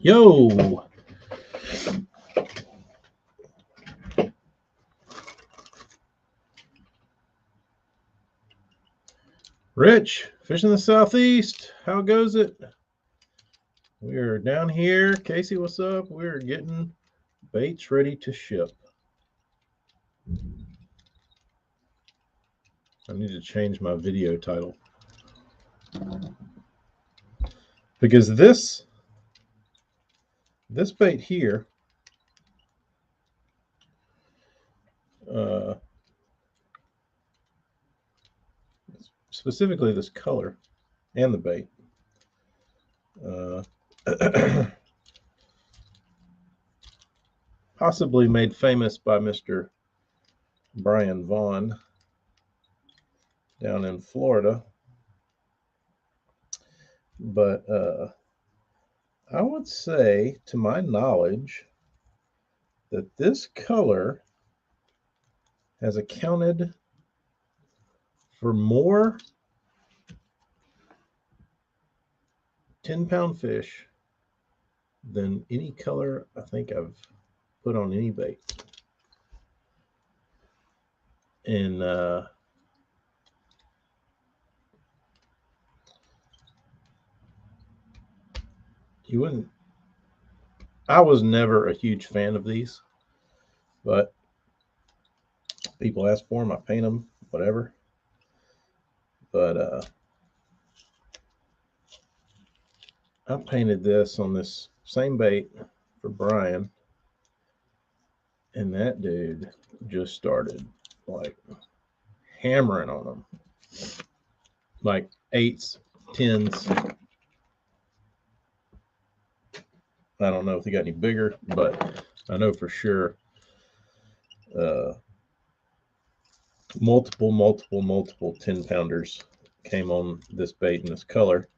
Yo, Rich, fishing the southeast. How goes it? We're down here. Casey, what's up? We're getting baits ready to ship. I need to change my video title because this bait here, uh, specifically this color and the bait, uh, possibly made famous by Mr. Brian Vaughn down in Florida, but I would say, to my knowledge, that this color has accounted for more 10-pound fish than any color I think I've put on any bait. And you wouldn't, I was never a huge fan of these, but people ask for them, I paint them, whatever. But I painted this on this same bait for Brian, and that dude just started like hammering on them, like eights, tens. I don't know if they got any bigger, but I know for sure uh, multiple 10-pounders came on this bait in this color.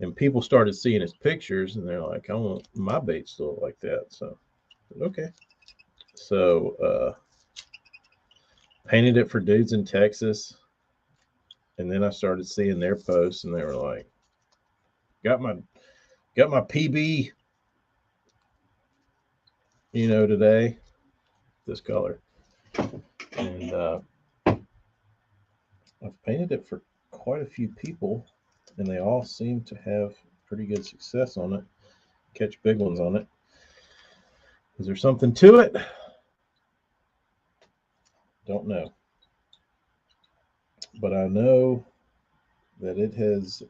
And people started seeing his pictures and they're like, I want my baits to look like that. So, okay. So, painted it for dudes in Texas. And then I started seeing their posts and they were like, got my PB, today, this color. And I've painted it for quite a few people and they all seem to have pretty good success on it, catch big ones on it. Is there something to it? Don't know. But I know that it has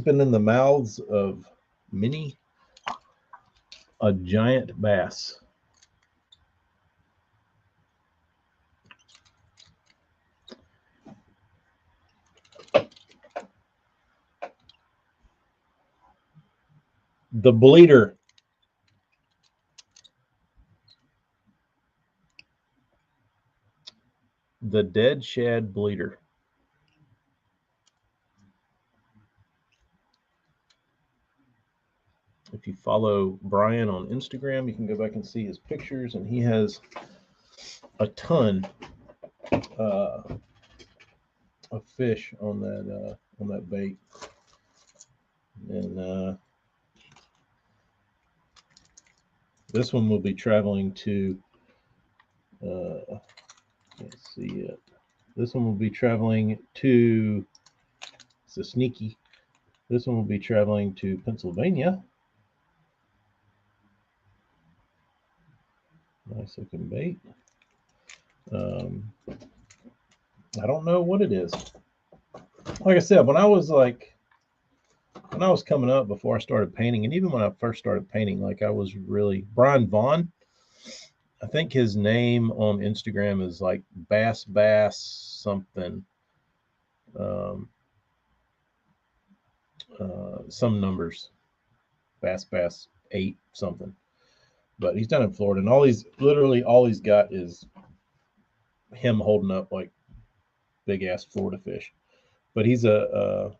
been in the mouths of many a giant bass. The bleeder. The dead shad bleeder. If you follow Brian on Instagram, you can go back and see his pictures, and he has a ton uh, of fish on that bait. And this one will be traveling to. Let's see it. This one will be traveling to. It's a sneaky. This one will be traveling to Pennsylvania. Nice looking bait. I don't know what it is. Like I said, when I was coming up before I started painting, and even when I first started painting, like I was really Brian Vaughn. I think his name on Instagram is like Bass something, um, some numbers, Bass 8 something. But he's down in Florida, and literally all he's got is him holding up like big ass Florida fish. But he's I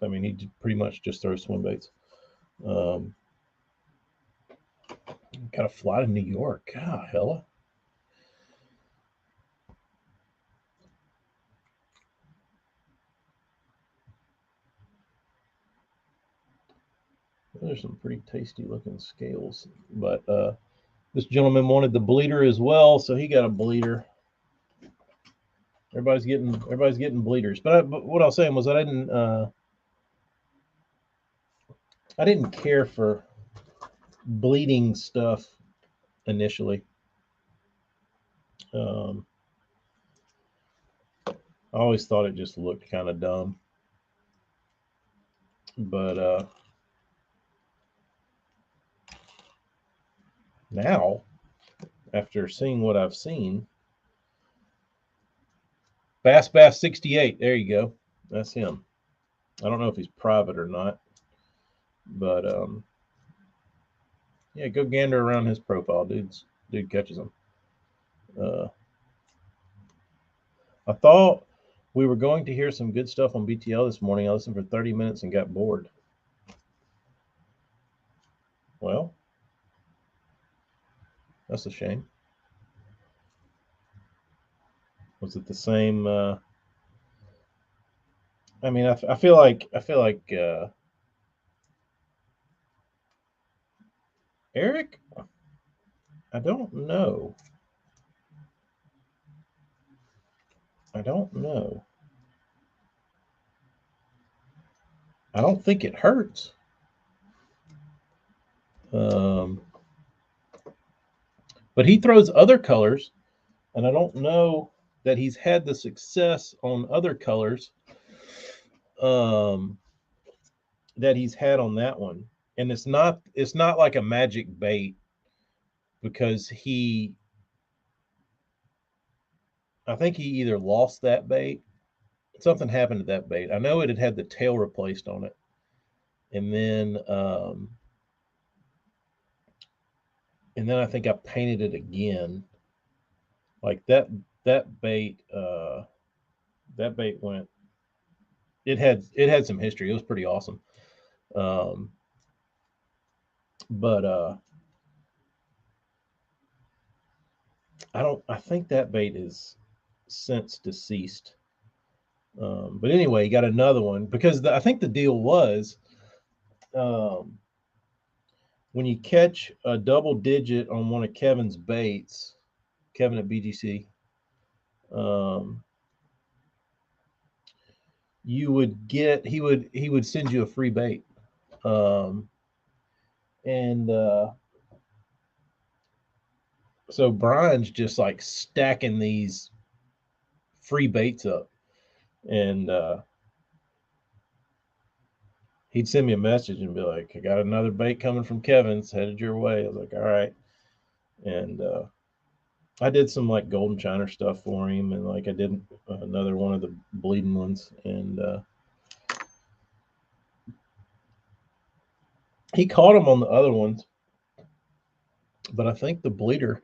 mean, he pretty much just throws swim baits. Um, Got to fly to New York. God, hella. Those are some pretty tasty looking scales. But this gentleman wanted the bleeder as well, so he got a bleeder. Everybody's getting bleeders. But what I was saying was that I didn't care for bleeding stuff initially. I always thought it just looked kind of dumb. But now, after seeing what I've seen, Bass 68, there you go. That's him. I don't know if he's private or not, but yeah, go gander around his profile. Dude catches them. I thought we were going to hear some good stuff on BTL this morning. I listened for 30 minutes and got bored. Well, that's a shame. Was it the same? I mean, I feel like Eric. I don't know. I don't know. I don't think it hurts. But he throws other colors, and I don't know that he's had the success on other colors um, that he's had on that one. And it's not like a magic bait because I think he either lost that bait, something happened to that bait. I know it had the tail replaced on it, and then I think I painted it again. Like that bait went. It had some history. It was pretty awesome. Um, but I think that bait is since deceased. But anyway, he got another one because I think the deal was um, when you catch a double digit on one of Kevin's baits, Kevin at BGC, um, you would get he would send you a free bait, um, and so Brian's just like stacking these free baits up, and he'd send me a message and be like, "I got another bait coming from Kevin's headed your way." I was like, "All right," and I did some like golden shiner stuff for him, and like I did another one of the bleeding ones, and he caught him on the other ones, but I think the bleeder,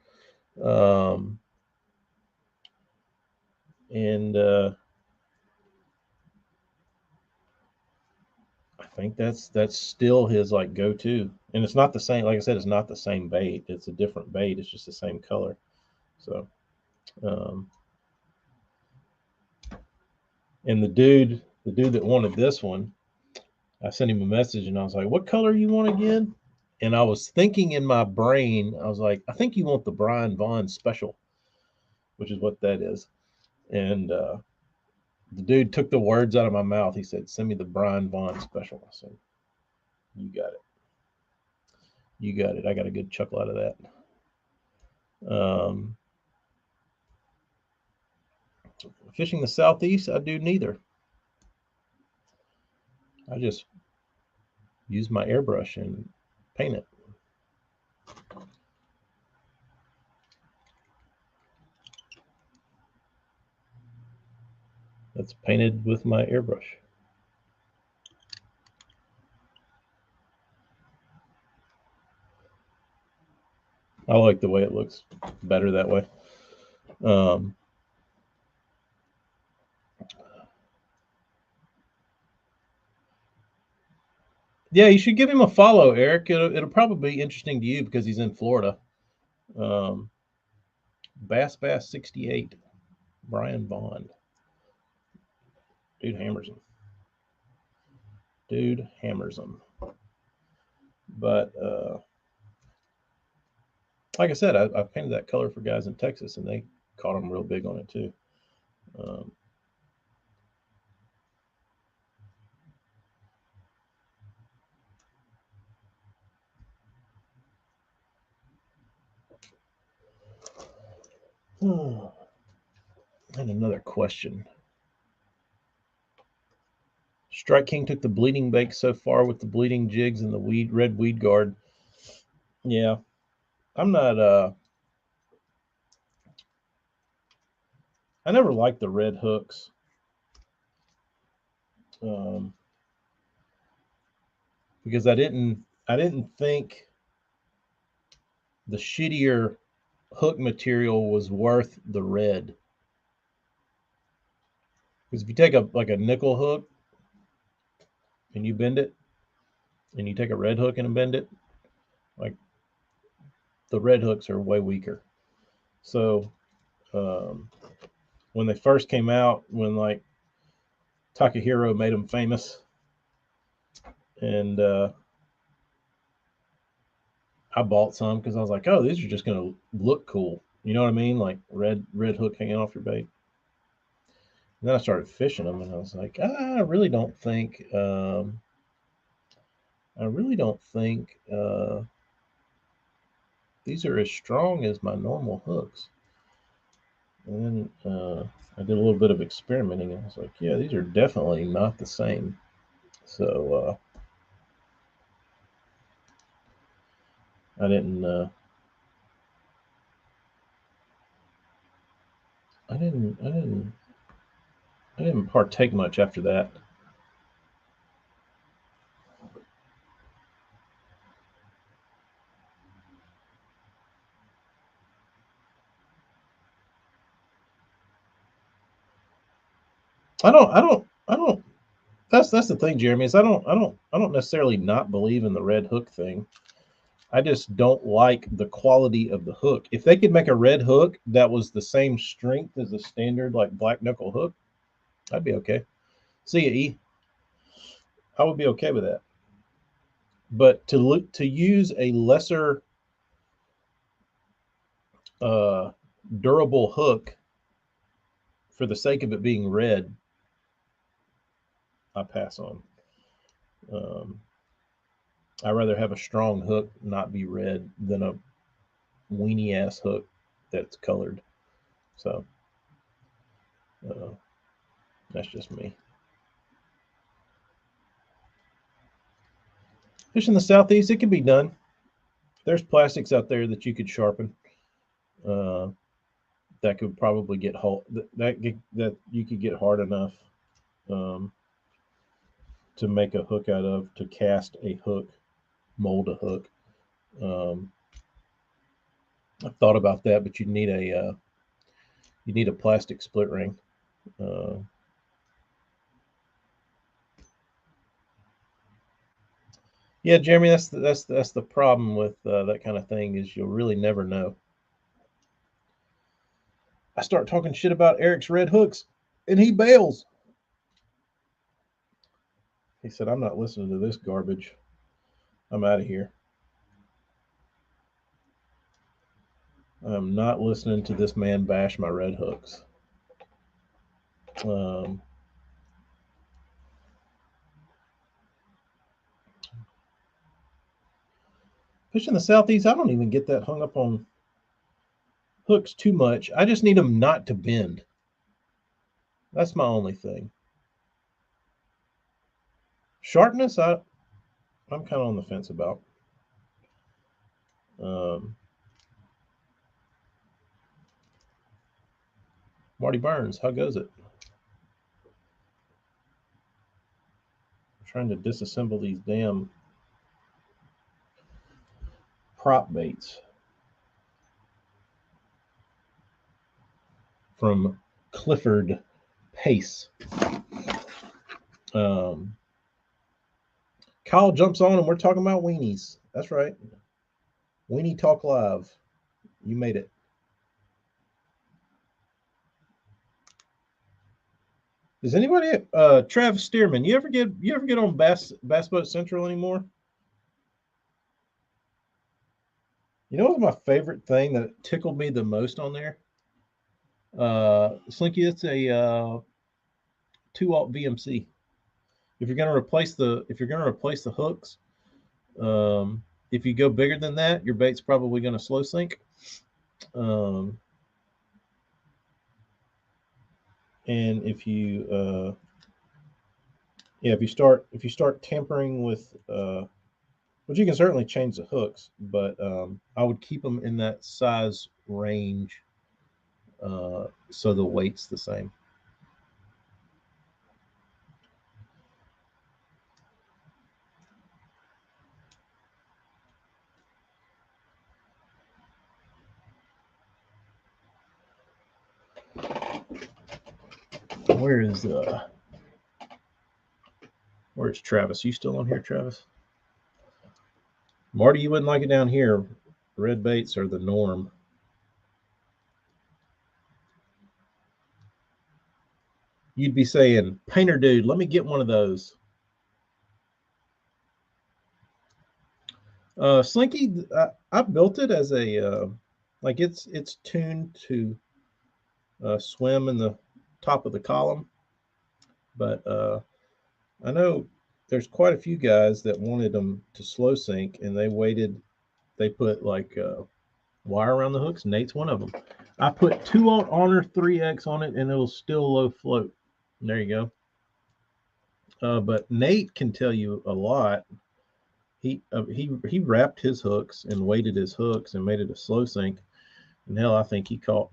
um, and I think that's still his like go to, and it's not the same. Like I said, it's not the same bait. It's a different bait. It's just the same color. So, um, and the dude that wanted this one, I sent him a message and I was like, "What color you want again?" And I was thinking in my brain, I was like, "I think you want the Brian Vaughn special, which is what that is." And the dude took the words out of my mouth. He said, "Send me the Brian Vaughn special." I said, "You got it. You got it." I got a good chuckle out of that. Fishing the southeast, I do neither. I just use my airbrush and paint it. That's painted with my airbrush. I like the way it looks better that way. Um, yeah, you should give him a follow, Eric. It'll probably be interesting to you because he's in Florida. Um, Bass 68, Brian Vaughn. Dude hammers him. Dude hammers him. But like I said, I painted that color for guys in Texas, and they caught them real big on it too. Um, and another question. Strike King took the bleeding bake so far with the bleeding jigs and the red weed guard. Yeah, I'm not. I never liked the red hooks. Um, because I didn't think the shittier hook material was worth the red. Because if you take a nickel hook and you bend it, and you take a red hook and bend it, like the red hooks are way weaker. So um, when they first came out, when like Takahiro made them famous, and I bought some because I was like, oh, these are just gonna look cool. You know what I mean? Like red hook hanging off your bait. And then I started fishing them, and I was like, I really don't think, these are as strong as my normal hooks. And then I did a little bit of experimenting, and I was like, yeah, these are definitely not the same. So I didn't, I didn't, I didn't, I didn't partake much after that. I don't. That's the thing, Jeremy. Is I don't necessarily not believe in the red hook thing. I just don't like the quality of the hook. If they could make a red hook that was the same strength as a standard like black knuckle hook, I'd be okay. See ya, E. I would be okay with that. But to use a lesser uh, durable hook for the sake of it being red, I pass on. Um, I'd rather have a strong hook not be red than a weenie ass hook that's colored. So uh, that's just me. Fish in the southeast, it can be done. There's plastics out there that you could sharpen. Uh, that could probably get that you could get hard enough um, to make a hook out of, to cast a hook, mold a hook. Um, I've thought about that, but you need a plastic split ring. Uh, yeah, Jeremy, that's the problem with that kind of thing, is you'll really never know. I start talking shit about Eric's red hooks, and he bails. He said, "I'm not listening to this garbage. I'm out of here. I'm not listening to this man bash my red hooks." Um, Fishing the southeast, I don't even get that hung up on hooks too much. I just need them not to bend. That's my only thing. Sharpness, I'm kind of on the fence about. Um, Marty Burns, how goes it? I'm trying to disassemble these damn prop baits from Clifford Pace. Um, Kyle jumps on and we're talking about weenies. That's right. Weenie Talk Live. You made it. Does anybody Travis Stearman, you ever get on Bass Boat Central anymore? You know what's my favorite thing that tickled me the most on there? Slinky, it's a 2-aught VMC. If you're gonna replace the hooks, if you go bigger than that, your bait's probably gonna slow sink. Um, and if you yeah, if you start tampering with but you can certainly change the hooks, but I would keep them in that size range so the weight's the same. Where is where's Travis? You still on here, Travis? Marty, you wouldn't like it down here. Red baits are the norm. You'd be saying, "Painter dude, let me get one of those." Slinky, I built it as a like it's tuned to swim in the top of the column, but I know there's quite a few guys that wanted them to slow sink, and they waited. They put like wire around the hooks. Nate's one of them. I put 2-aught Honor 3X on it, and it'll still low float. There you go. But Nate can tell you a lot. He wrapped his hooks and weighted his hooks and made it a slow sink. And hell, I think he caught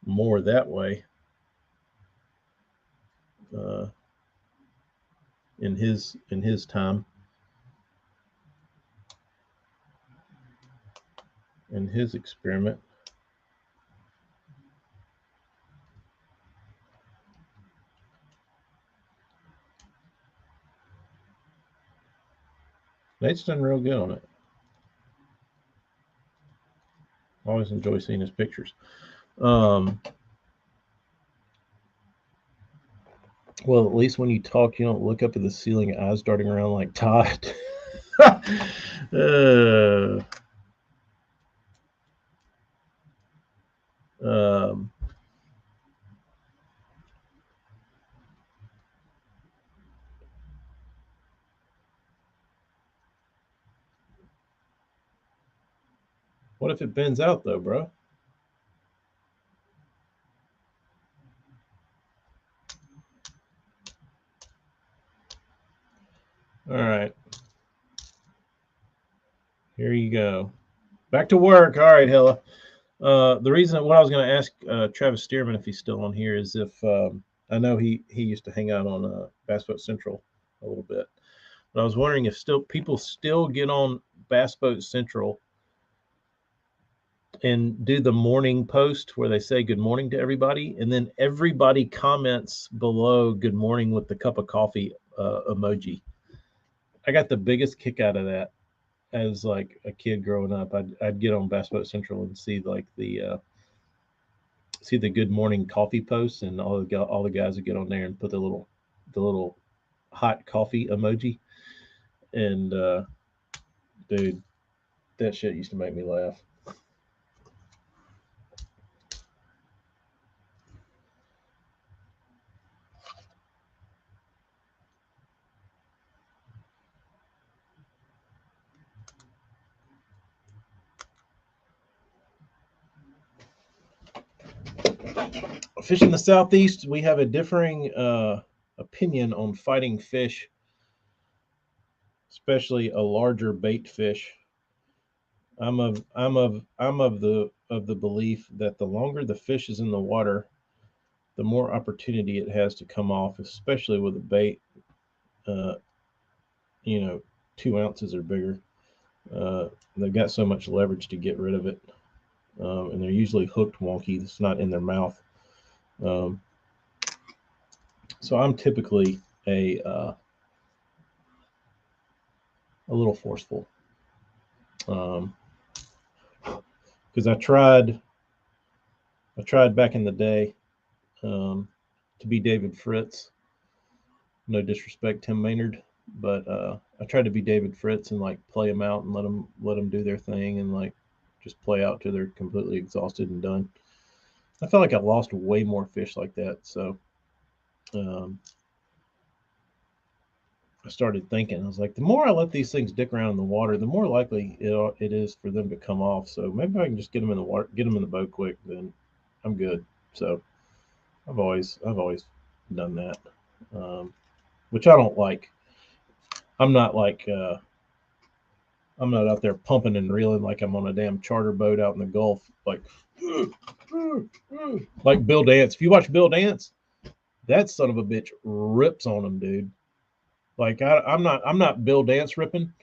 more that way uh, in his time in his experiment. Nate's done real good on it. Always enjoy seeing his pictures. Um, well, at least when you talk, you don't look up at the ceiling, eyes darting around like Todd. uh, um, what if it bends out though, bro? All right, here you go. Back to work. All right, Hella. The reason what I was going to ask Travis Stearman if he's still on here is if I know he used to hang out on Bass Boat Central a little bit, but I was wondering if still people still get on Bass Boat Central and do the morning post where they say good morning to everybody, and then everybody comments below good morning with the cup of coffee emoji. I got the biggest kick out of that as like a kid growing up. I'd get on Bass Boat Central and see like the good morning coffee posts, and all the guys would get on there and put the little hot coffee emoji. And dude, that shit used to make me laugh. Fishing the southeast, we have a differing opinion on fighting fish, especially a larger bait fish. I'm of the belief that the longer the fish is in the water, the more opportunity it has to come off, especially with a bait, uh, you know, 2 ounces or bigger. They've got so much leverage to get rid of it, and they're usually hooked wonky. It's not in their mouth. Um, so I'm typically a little forceful because I tried back in the day to be David Fritz. No disrespect, Tim Maynard, but I tried to be David Fritz and like play them out and let them do their thing and like just play out till they're completely exhausted and done. I felt like I lost way more fish like that. So um, I started thinking, I was like, the more I let these things dick around in the water, the more likely it is for them to come off. So maybe I can just get them in the water, get them in the boat quick, then I'm good. So I've always done that, um, which I don't like. I'm not like I'm not out there pumping and reeling like I'm on a damn charter boat out in the Gulf, like Bill Dance. If you watch Bill Dance, that son of a bitch rips on them, dude. Like I'm not Bill Dance ripping.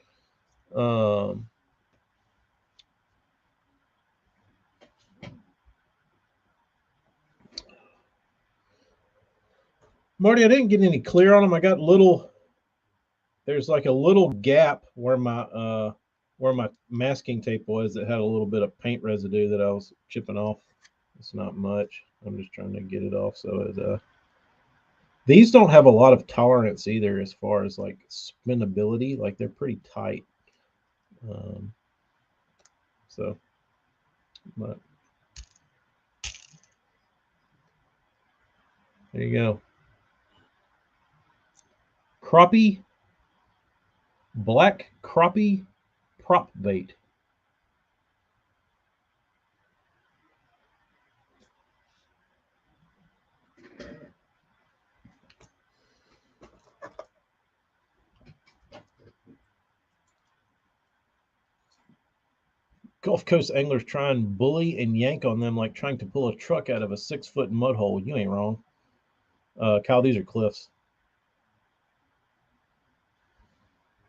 Um, Marty, I didn't get any clear on them. I got little. There's like a little gap where my masking tape was that had a little bit of paint residue that I was chipping off. It's not much. I'm just trying to get it off so it. These don't have a lot of tolerance either as far as like spinnability. Like they're pretty tight. Um, so, but there you go. Crappie, black crappie prop bait. Gulf Coast anglers try and bully and yank on them like trying to pull a truck out of a 6-foot mud hole. You ain't wrong. Kyle, these are cliffs.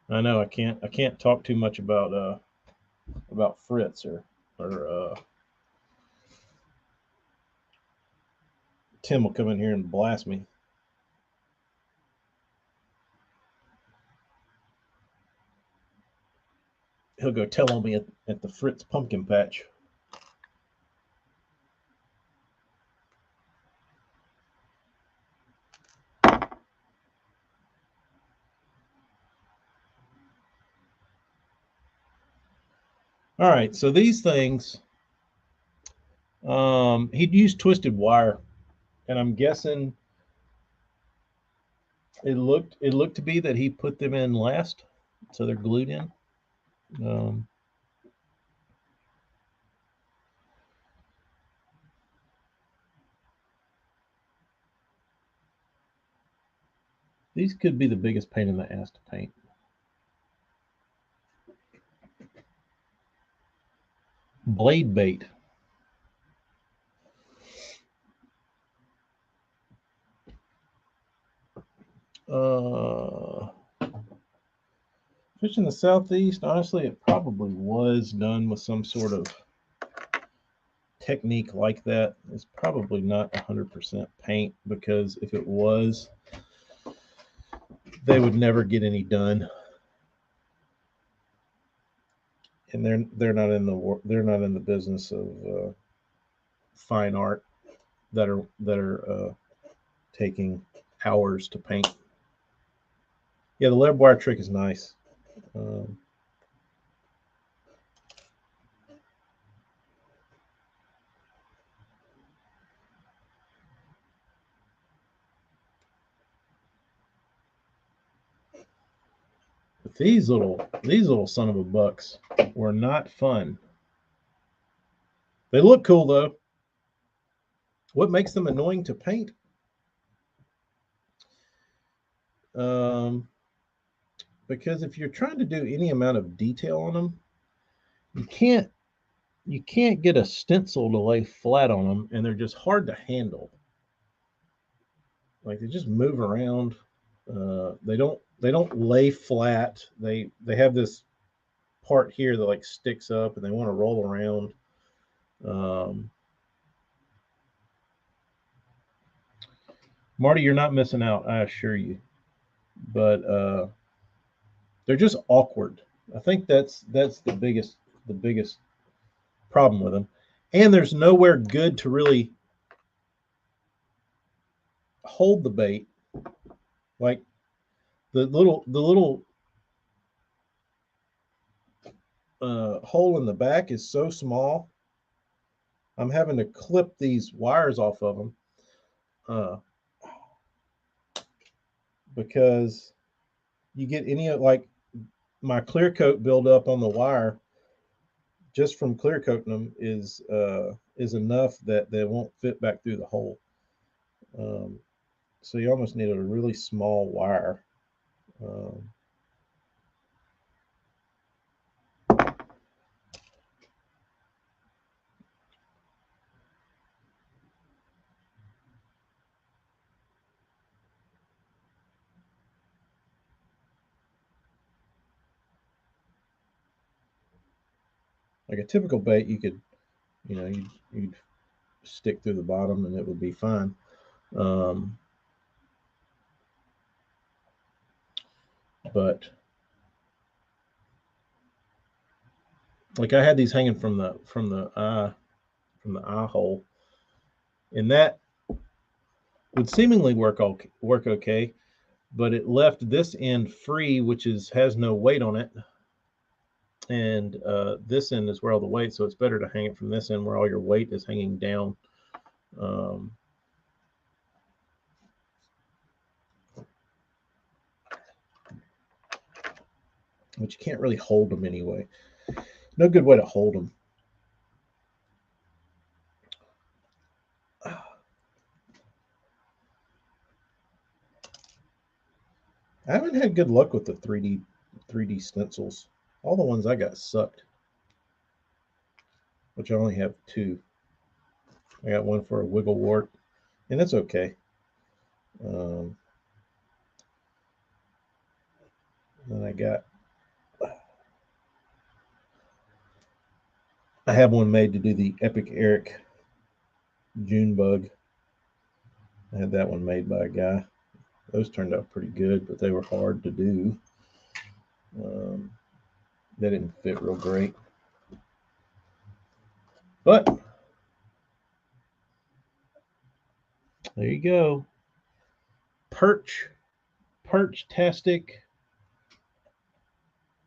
I know I can't talk too much about Fritz or Tim will come in here and blast me. He'll go tell on me at the Fritz pumpkin patch. All right, so these things, he'd use twisted wire, and I'm guessing it looked to be that he put them in last, so they're glued in. Um, these could be the biggest pain in the ass to paint. Blade bait. Uh, Fish in the southeast, honestly, it probably was done with some sort of technique like that. It's probably not 100% paint because if it was, they would never get any done. And they're not in the business of fine art that are taking hours to paint. Yeah, the lead wire trick is nice. Um, but these little son of a bucks were not fun. They look cool though. What makes them annoying to paint? Um, because if you're trying to do any amount of detail on them, you can't you can't get a stencil to lay flat on them, and they're just hard to handle. Like they just move around. They don't lay flat. They have this part here that like sticks up, and they want to roll around. Um, Marty, you're not missing out, I assure you. But they're just awkward. I think that's the biggest problem with them. And there's nowhere good to really hold the bait. Like the little hole in the back is so small, I'm having to clip these wires off of them because you get any of like my clear coat buildup on the wire just from clear coating them is enough that they won't fit back through the hole. So you almost need a really small wire. Like a typical bait, you could, you'd stick through the bottom and it would be fine. But like I had these hanging from the eye hole, and that would seemingly work okay, but it left this end free, which has no weight on it, and this end is where all the weight. So it's better to hang it from this end where all your weight is hanging down. But you can't really hold them anyway. No good way to hold them. I haven't had good luck with the 3D stencils. All the ones I got sucked, which I only have 2. I got one for a wiggle wart, and it's okay. Then I have one made to do the Epic Eric June bug. I had that one made by a guy. Those turned out pretty good, but they were hard to do. They didn't fit real great. But there you go. Perch-tastic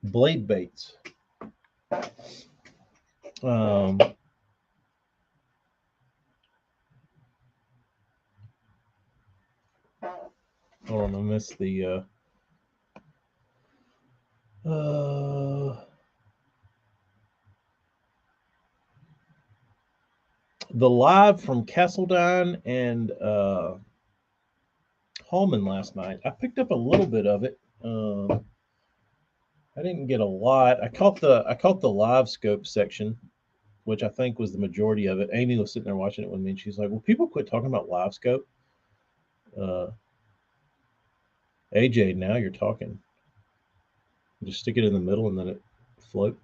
blade baits. Hold on, I missed the live from Castledine and Hallman last night. I picked up a little bit of it. I didn't get a lot. I caught the live scope section, which I think was the majority of it. Amy was sitting there watching it with me, and she's like, "Well, people quit talking about live scope." AJ, now you're talking. Just stick it in the middle and then it float.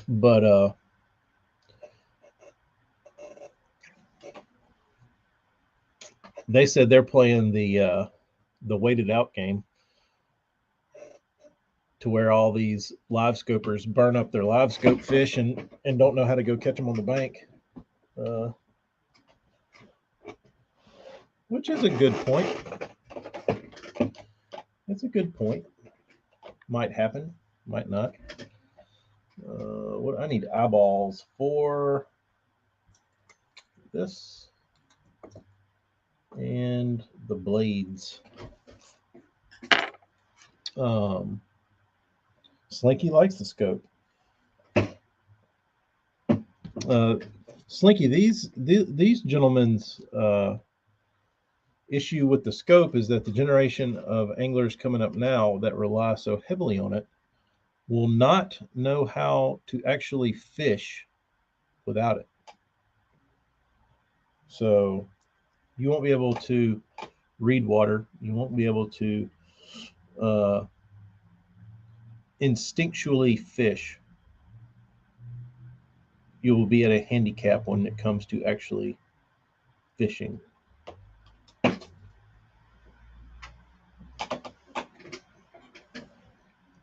But they said they're playing the weighted out game, to where all these live scopers burn up their live scope fish and don't know how to go catch them on the bank. Which is a good point. That's a good point. Might happen, might not. What I need eyeballs for this and the blades. Slinky likes the scope. Slinky, these gentlemen's issue with the scope is that the generation of anglers coming up now that rely so heavily on it will not know how to actually fish without it. So you won't be able to read water. You won't be able to instinctually fish. You will be at a handicap when it comes to actually fishing.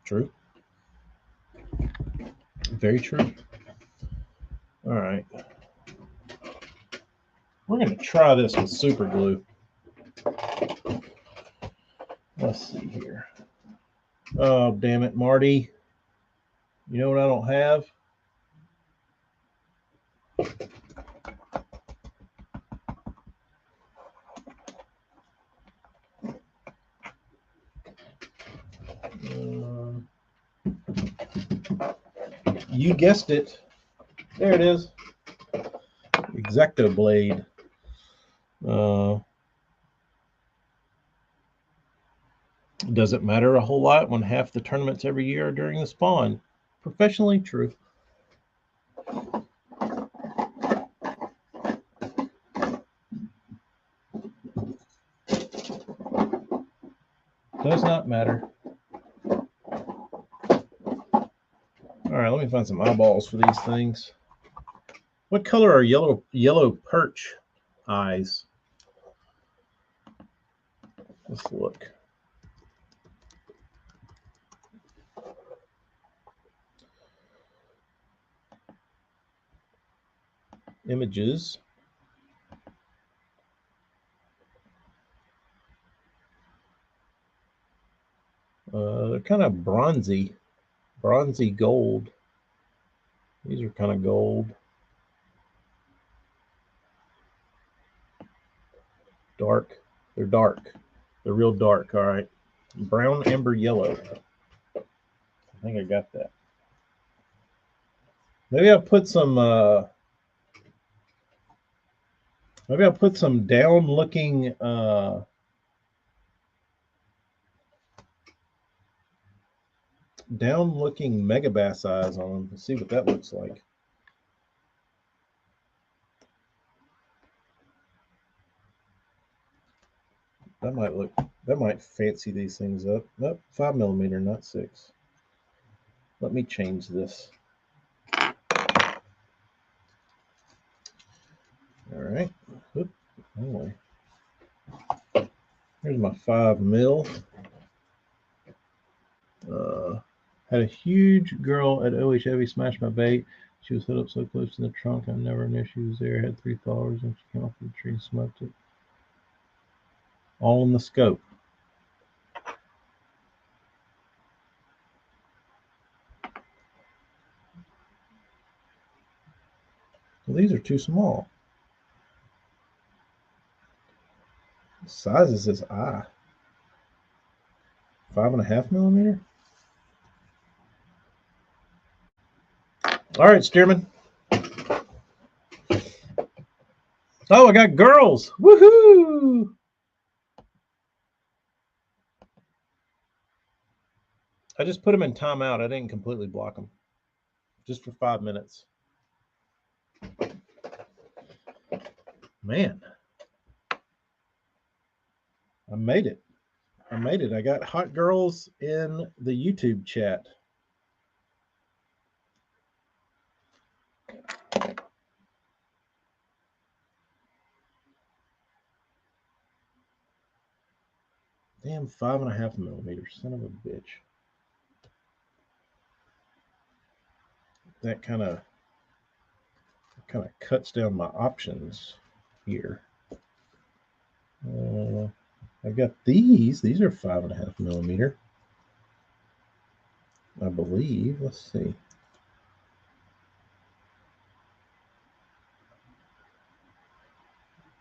True. Very true. All right. We're going to try this with super glue. Let's see here. Oh, damn it, Marty. You know what I don't have? You guessed it. There it is. Exacto blade. Doesn't matter a whole lot when half the tournaments every year are during the spawn. Professionally true. Does not matter. All right, let me find some eyeballs for these things. What color are yellow perch eyes? Let's look. Images. They're kind of bronzy gold. These are kind of gold. Dark. They're dark. They're real dark. All right. Brown, amber, yellow. I think I got that. Maybe I'll put some down looking Megabass eyes on them and see what that looks like. That might fancy these things up. Nope, 5mm, not 6. Let me change this. All right. Oop, anyway. Here's my 5mm. Had a huge girl at OH Heavy smash my bait. She was hooked up so close to the trunk, I never knew she was there. Had 3 followers, and she came off the tree and smoked it. All in the scope. Well, these are too small. The size is this eye. 5.5mm. All right, Stearman. Oh, I got girls. Woohoo! I just put them in timeout. I didn't completely block them. Just for 5 minutes. Man. I made it. I got hot girls in the YouTube chat. Damn, 5.5mm, son of a bitch. That kind of cuts down my options here. I've got these. These are 5.5mm. I believe. Let's see.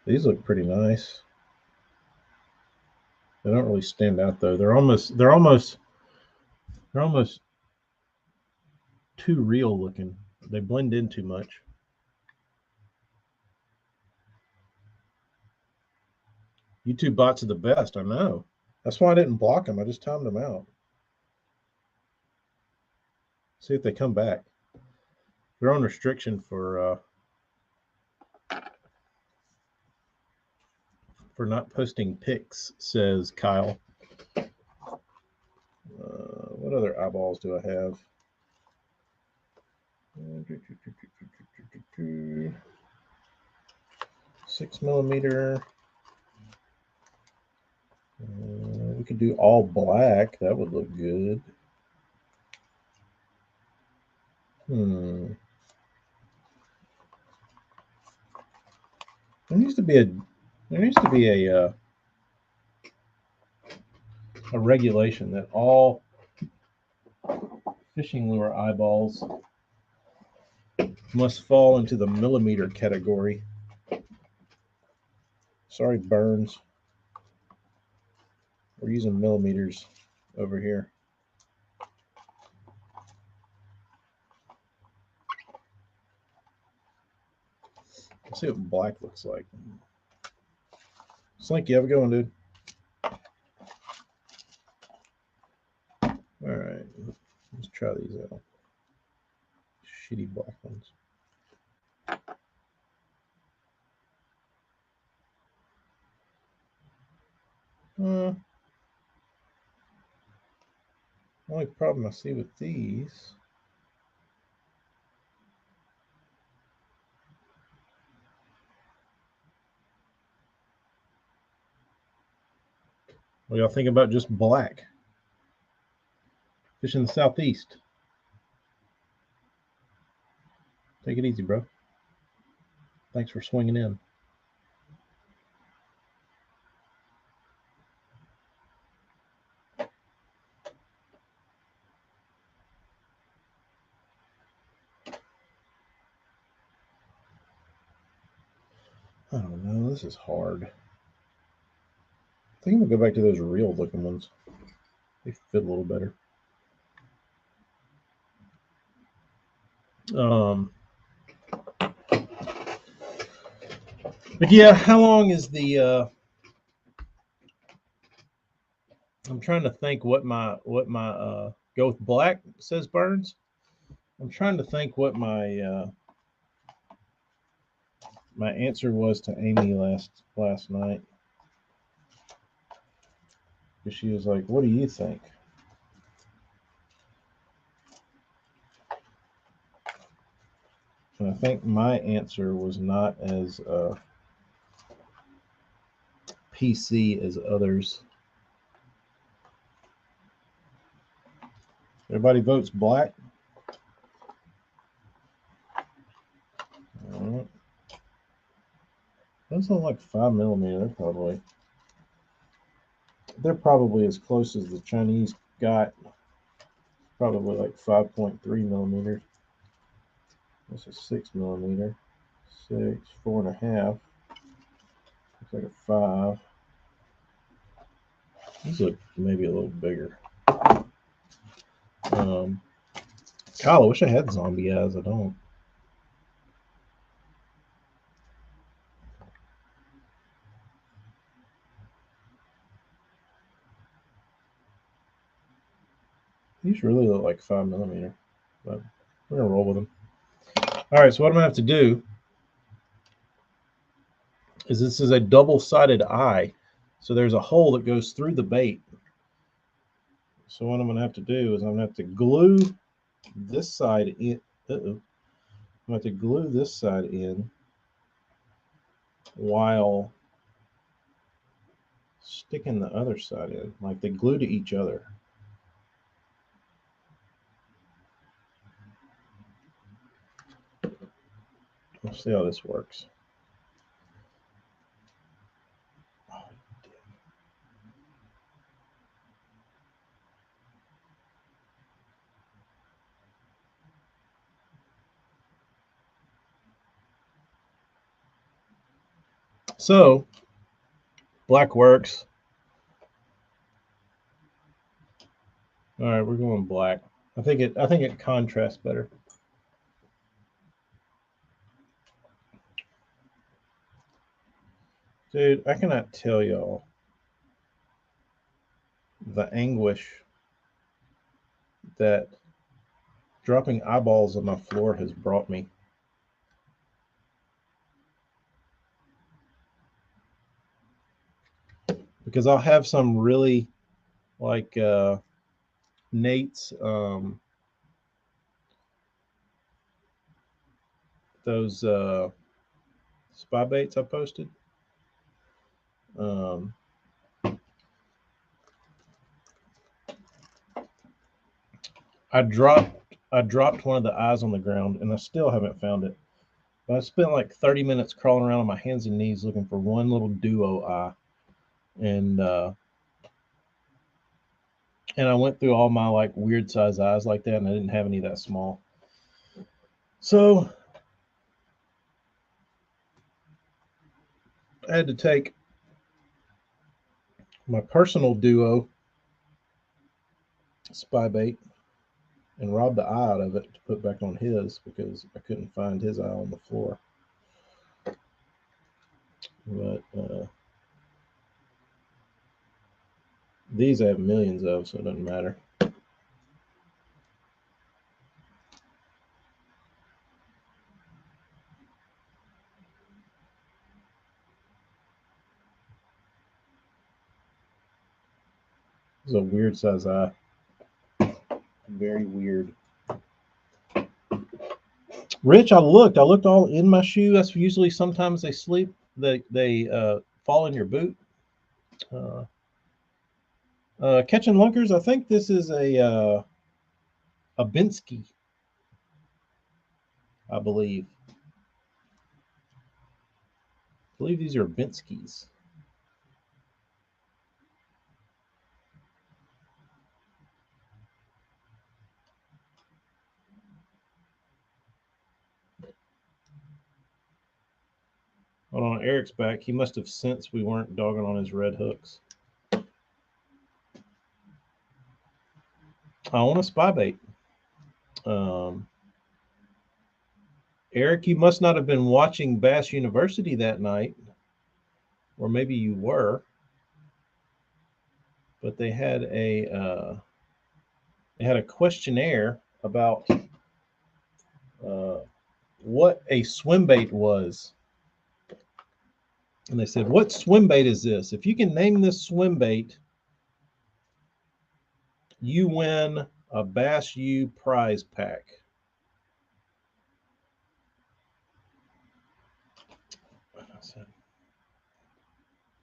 These look pretty nice. They don't really stand out though. They're almost too real looking. They blend in too much. YouTube bots are the best. I know. That's why I didn't block them. I just timed them out. See if they come back. They're on restriction for not posting pics, says Kyle. What other eyeballs do I have? 6mm. We could do all black. That would look good. There needs to be a regulation that all fishing lure eyeballs must fall into the millimeter category. Sorry, Burns. We're using millimeters over here. Let's see what black looks like. Slinky, have a good one, dude. All right, let's try these out. Shitty black ones. Only problem I see with these. What y'all think about just black? Fish in the southeast. Take it easy, bro. Thanks for swinging in. I don't know. This is hard. I think I'm gonna go back to those real looking ones. They fit a little better. But yeah, how long is the? I'm trying to think what my go with black, says Burns. I'm trying to think what my my answer was to Amy last night. Because she was like, "What do you think?" And I think my answer was not as PC as others. Everybody votes black. All right. Those look like 5mm. They're probably as close as the Chinese got. Probably like 5.3mm. That's a 6mm. 6, 4.5. Looks like a 5. These look maybe a little bigger. Kyle, I wish I had zombie eyes. I don't. These really look like 5mm, but we're gonna roll with them. All right, so what I'm gonna have to do is this is a double-sided eye, so there's a hole that goes through the bait. So what I'm gonna have to do is I'm gonna have to glue this side in. I'm gonna have to glue this side in while sticking the other side in, like they glue to each other. Let's see how this works. So black works. All right, we're going black. I think it contrasts better. Dude, I cannot tell y'all the anguish that dropping eyeballs on my floor has brought me. Because I'll have some really like Nate's those spy baits I posted. I dropped one of the eyes on the ground and I still haven't found it. But I spent like 30 minutes crawling around on my hands and knees looking for one little duo eye. And And I went through all my like weird size eyes like that, and I didn't have any that small. So I had to take my personal duo spy bait and rob the eye out of it to put back on his because I couldn't find his eye on the floor. But these I have millions of, so it doesn't matter. This is a weird size eye. Very weird. Rich, I looked all in my shoe. That's usually sometimes they sleep. They fall in your boot. Catching lunkers. I think this is a Binsky, I believe. I believe these are Binskys. Hold on, Eric's back. He must have sensed we weren't dogging on his red hooks. I want a spy bait. Eric, you must not have been watching Bass University that night, or maybe you were. But they had a questionnaire about what a swim bait was. And they said, what swim bait is this? If you can name this swim bait, you win a Bass U prize pack. I said,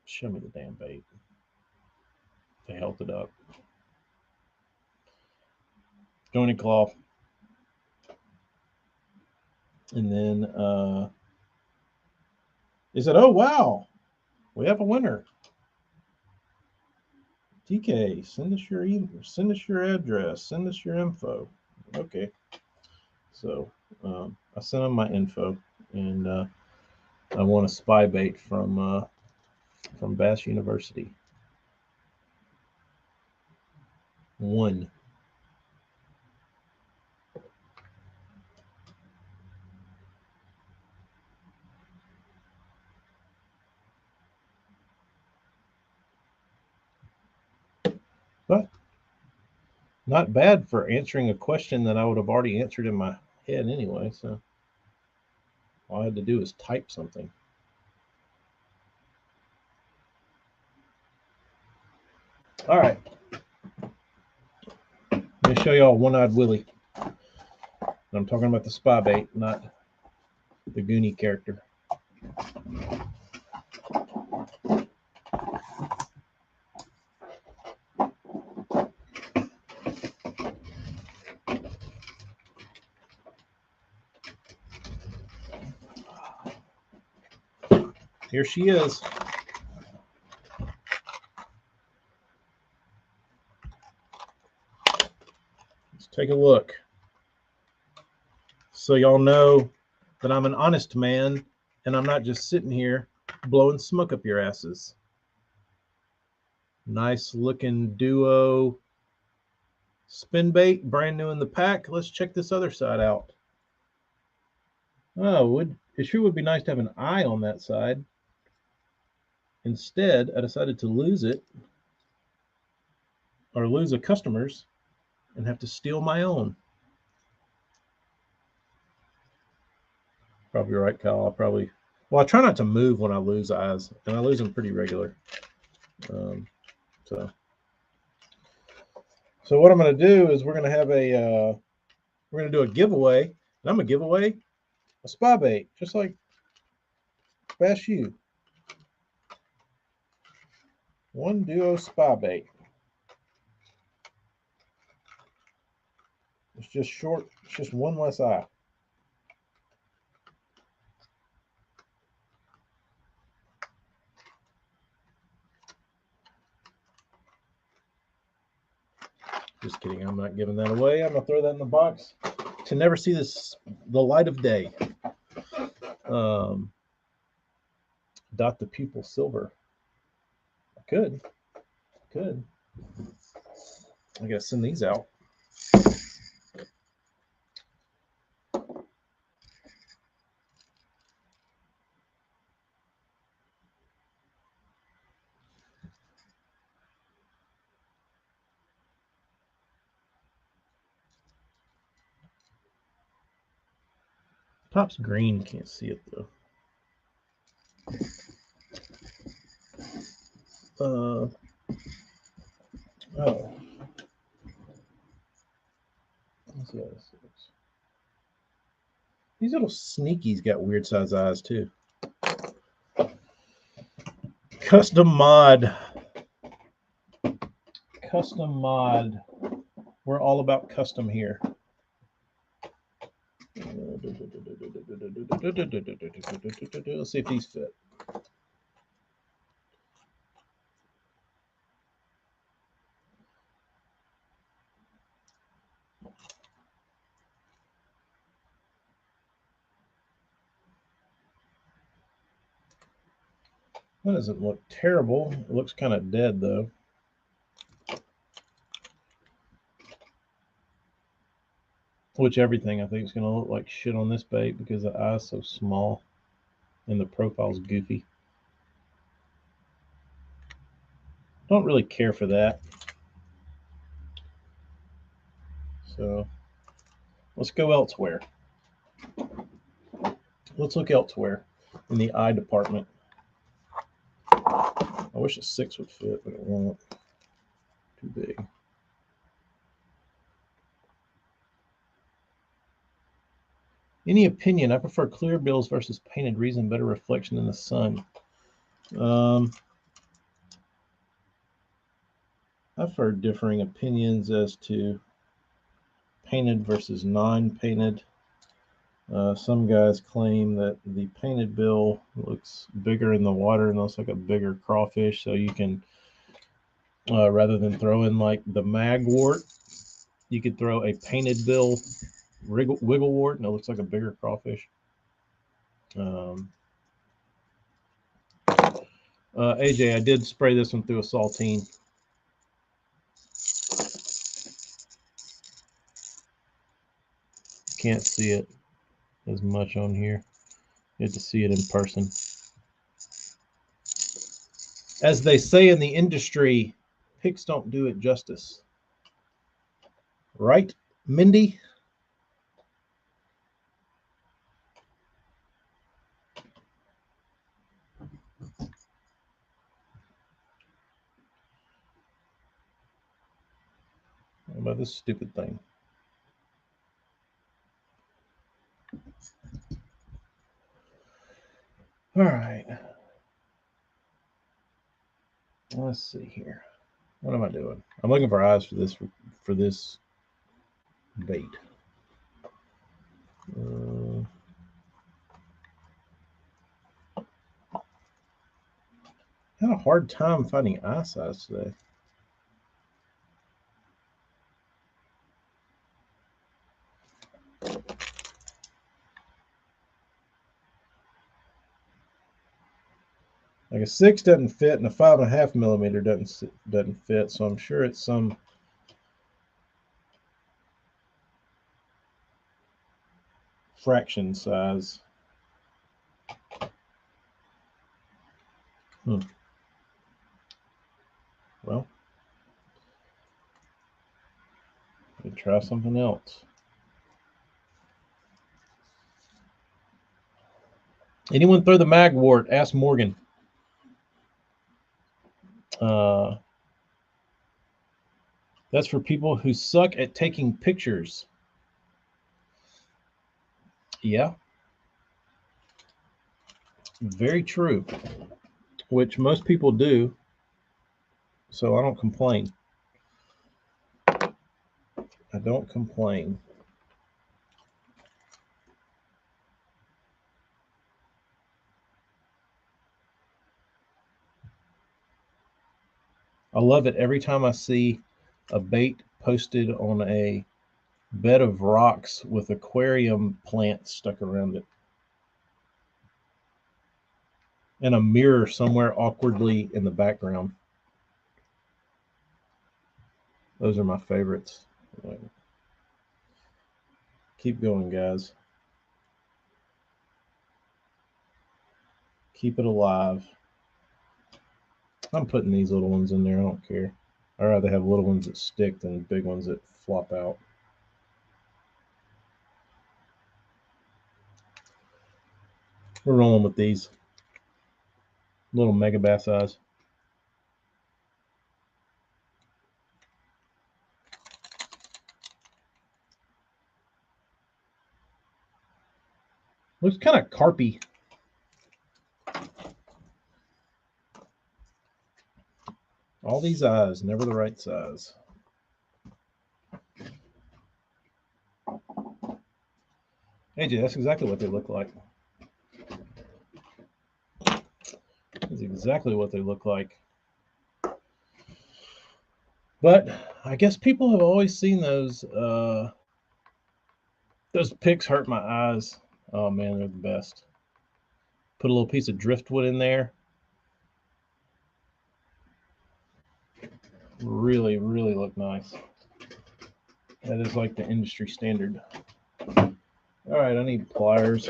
show me the damn bait. They held it up. Joining cloth. And then they said, oh, wow, we have a winner. TK, send us your email, send us your address, send us your info. Okay. So I sent them my info, and I won a spy bait from Bass University. One. But not bad for answering a question that I would have already answered in my head anyway. So all I had to do is type something. All right. Let me show y'all One-Eyed Willie. I'm talking about the spy bait, not the Goonie character. Here she is. Let's take a look. So y'all know that I'm an honest man and I'm not just sitting here blowing smoke up your asses. Nice looking duo spin bait, brand new in the pack. Let's check this other side out. Oh, it sure would be nice to have an eye on that side. Instead, I decided to lose it or lose a customer's and have to steal my own. Probably right, Kyle. I try not to move when I lose eyes, and I lose them pretty regular. So what I'm going to do is we're going to do a giveaway, and I'm going to give away a spy bait, just like Bass U. One duo spy bait. It's just short. It's just one less eye. Just kidding. I'm not giving that away. I'm gonna throw that in the box to never see the light of day. Dot the pupil silver. I could. I gotta send these out. Top's green. Can't see it though. Oh. Let's see how this looks. These little sneakies got weird size eyes too. Custom mod. We're all about custom here. Let's see if these fit. That doesn't look terrible. It looks kind of dead though. Which everything I think is going to look like shit on this bait because the eye's so small and the profile's goofy. Don't really care for that. So let's go elsewhere. Let's look elsewhere in the eye department. I wish a 6 would fit, but it won't. Too big. Any opinion? I prefer clear bills versus painted reason, better reflection in the sun. I've heard differing opinions as to painted versus non-painted. Some guys claim that the painted bill looks bigger in the water and looks like a bigger crawfish, so you can, rather than throw in like the magwort, you could throw a painted bill wigglewort and it looks like a bigger crawfish. AJ, I did spray this one through a saltine. Can't see it as much on here. You have to see it in person. As they say in the industry, pics don't do it justice. Right, Mindy? What about this stupid thing? All right. Let's see here. What am I doing? I'm looking for eyes for this bait. Had a hard time finding eye size today. Like a 6 doesn't fit, and a 5.5 millimeter doesn't fit. So I'm sure it's some fraction size. Well, we try something else. Anyone throw the magwort? Ask Morgan. That's for people who suck at taking pictures. Yeah. Very true. Which most people do. So I don't complain. I don't complain. I love it every time I see a bait posted on a bed of rocks with aquarium plants stuck around it. And a mirror somewhere awkwardly in the background. Those are my favorites. Keep going, guys. Keep it alive. I'm putting these little ones in there. I don't care. I'd rather have little ones that stick than big ones that flop out. We're rolling with these little Megabass eyes. Looks kind of carpy. All these eyes, never the right size. AJ, that's exactly what they look like. That's exactly what they look like. But I guess people have always seen those picks hurt my eyes. Oh man, they're the best. Put a little piece of driftwood in there. Really, really look nice. That is like the industry standard. All right, I need pliers.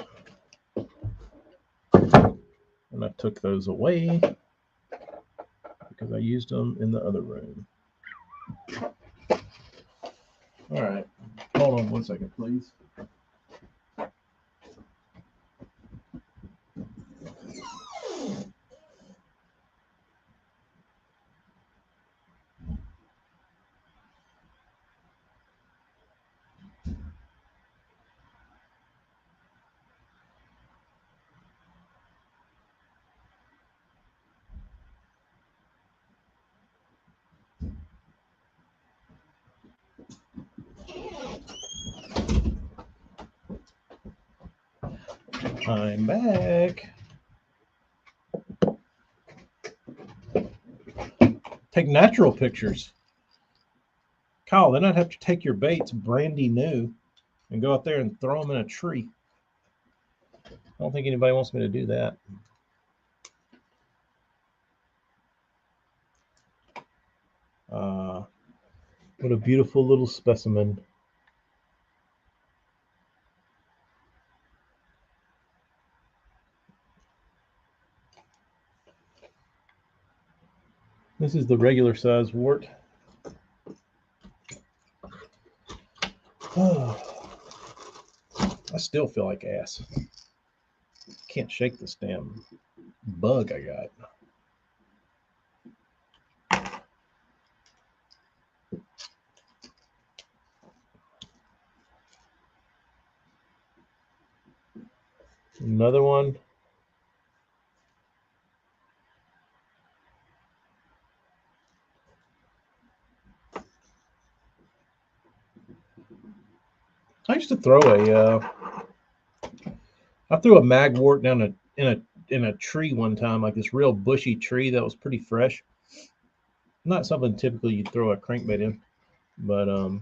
And I took those away because I used them in the other room. All right, hold on 1 second, please. I'm back. Take natural pictures. Kyle, then I'd have to take your baits brandy new and go out there and throw them in a tree. I don't think anybody wants me to do that. What a beautiful little specimen. This is the regular size wart. Oh, I still feel like ass. Can't shake this damn bug I got. Another one. I used to throw I threw a magwort down in a tree one time, like this real bushy tree that was pretty fresh. Not something typically you'd throw a crankbait in, but I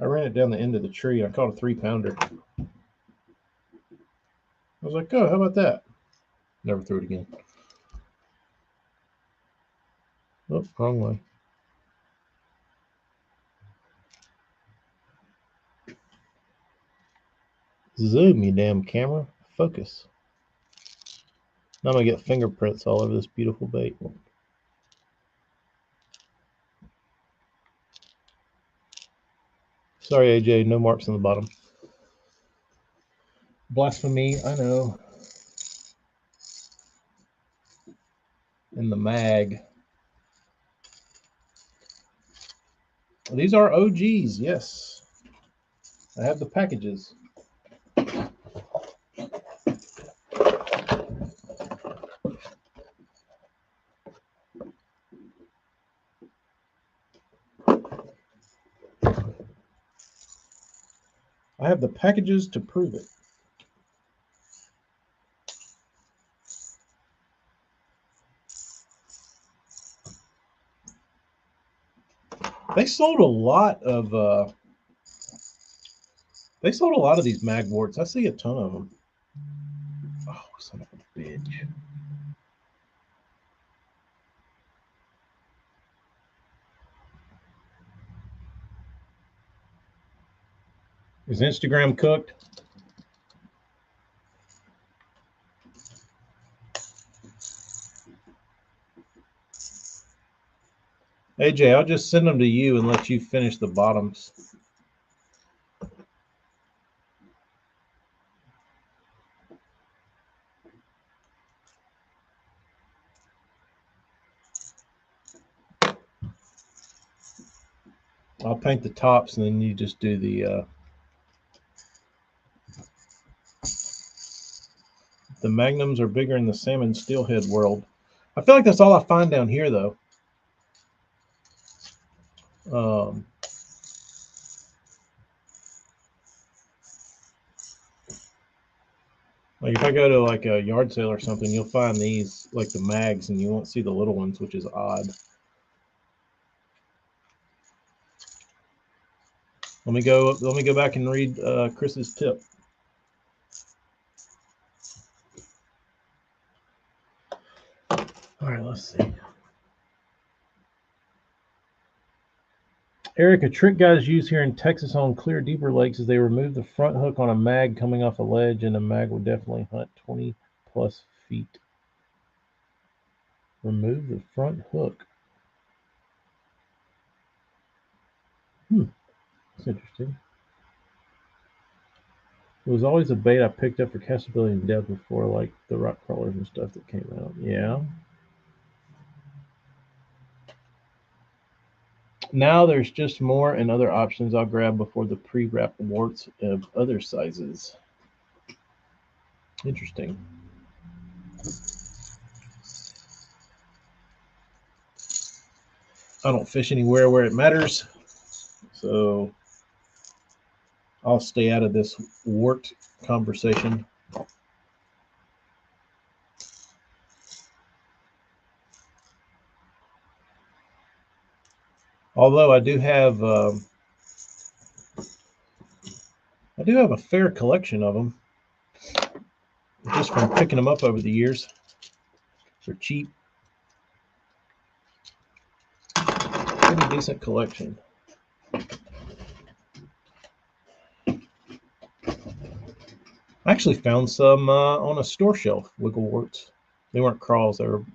ran it down the end of the tree. I caught a 3-pounder. I was like, oh, how about that? Never threw it again. Oh, wrong way. Zoom, you damn camera. Focus. Now I'm going to get fingerprints all over this beautiful bait. Sorry, AJ, no marks on the bottom. Blasphemy, I know. In the mag. These are OGs, yes. I have the packages. I have the packages to prove it. They sold a lot of these magworts. I see a ton of them. Oh, son of a bitch. Is Instagram cooked? AJ, I'll just send them to you and let you finish the bottoms. I'll paint the tops and then you just do the magnums are bigger in the salmon steelhead world. I feel like that's all I find down here though. Like if I go to like a yard sale or something, you'll find these like the mags and you won't see the little ones, which is odd. Let me go back and read Chris's tip. All right, let's see. Eric, a trick guys use here in Texas on clear, deeper lakes is they remove the front hook on a mag coming off a ledge, and the mag will definitely hunt 20 plus feet. Remove the front hook. That's interesting. It was always a bait I picked up for castability in depth before, like the rock crawlers and stuff that came out. Yeah. Now there's just more and other options I'll grab before the pre-wrapped warts of other sizes. Interesting. I don't fish anywhere where it matters, so I'll stay out of this wart conversation. Although I do have a fair collection of them, just from picking them up over the years. They're cheap. Pretty decent collection. I actually found some on a store shelf, wiggle warts. They weren't crawls, they were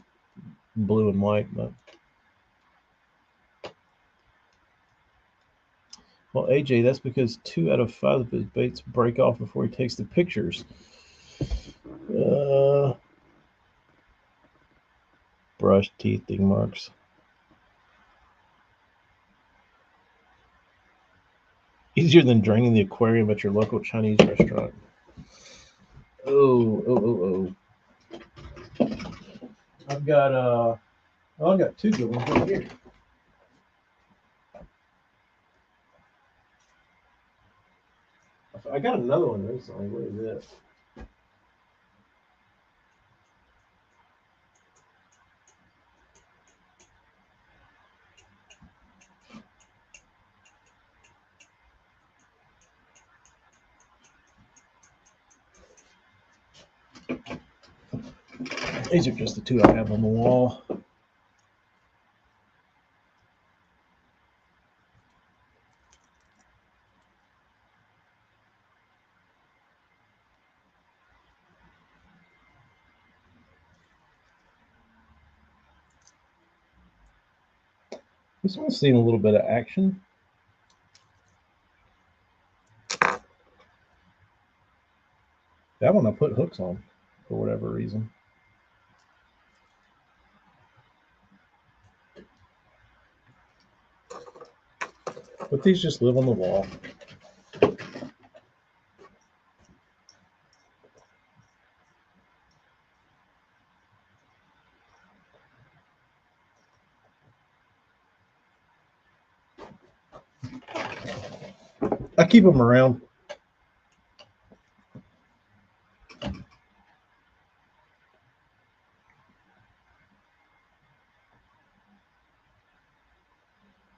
blue and white. But well, AJ, that's because 2 out of 5 of his baits break off before he takes the pictures. Brush, teeth, ding marks. Easier than draining the aquarium at your local Chinese restaurant. Oh. I've got 2 good ones right here. I got another one recently. What is this? These are just the 2 I have on the wall. This one's seen a little bit of action. That one I put hooks on for whatever reason. But these just live on the wall. I keep them around.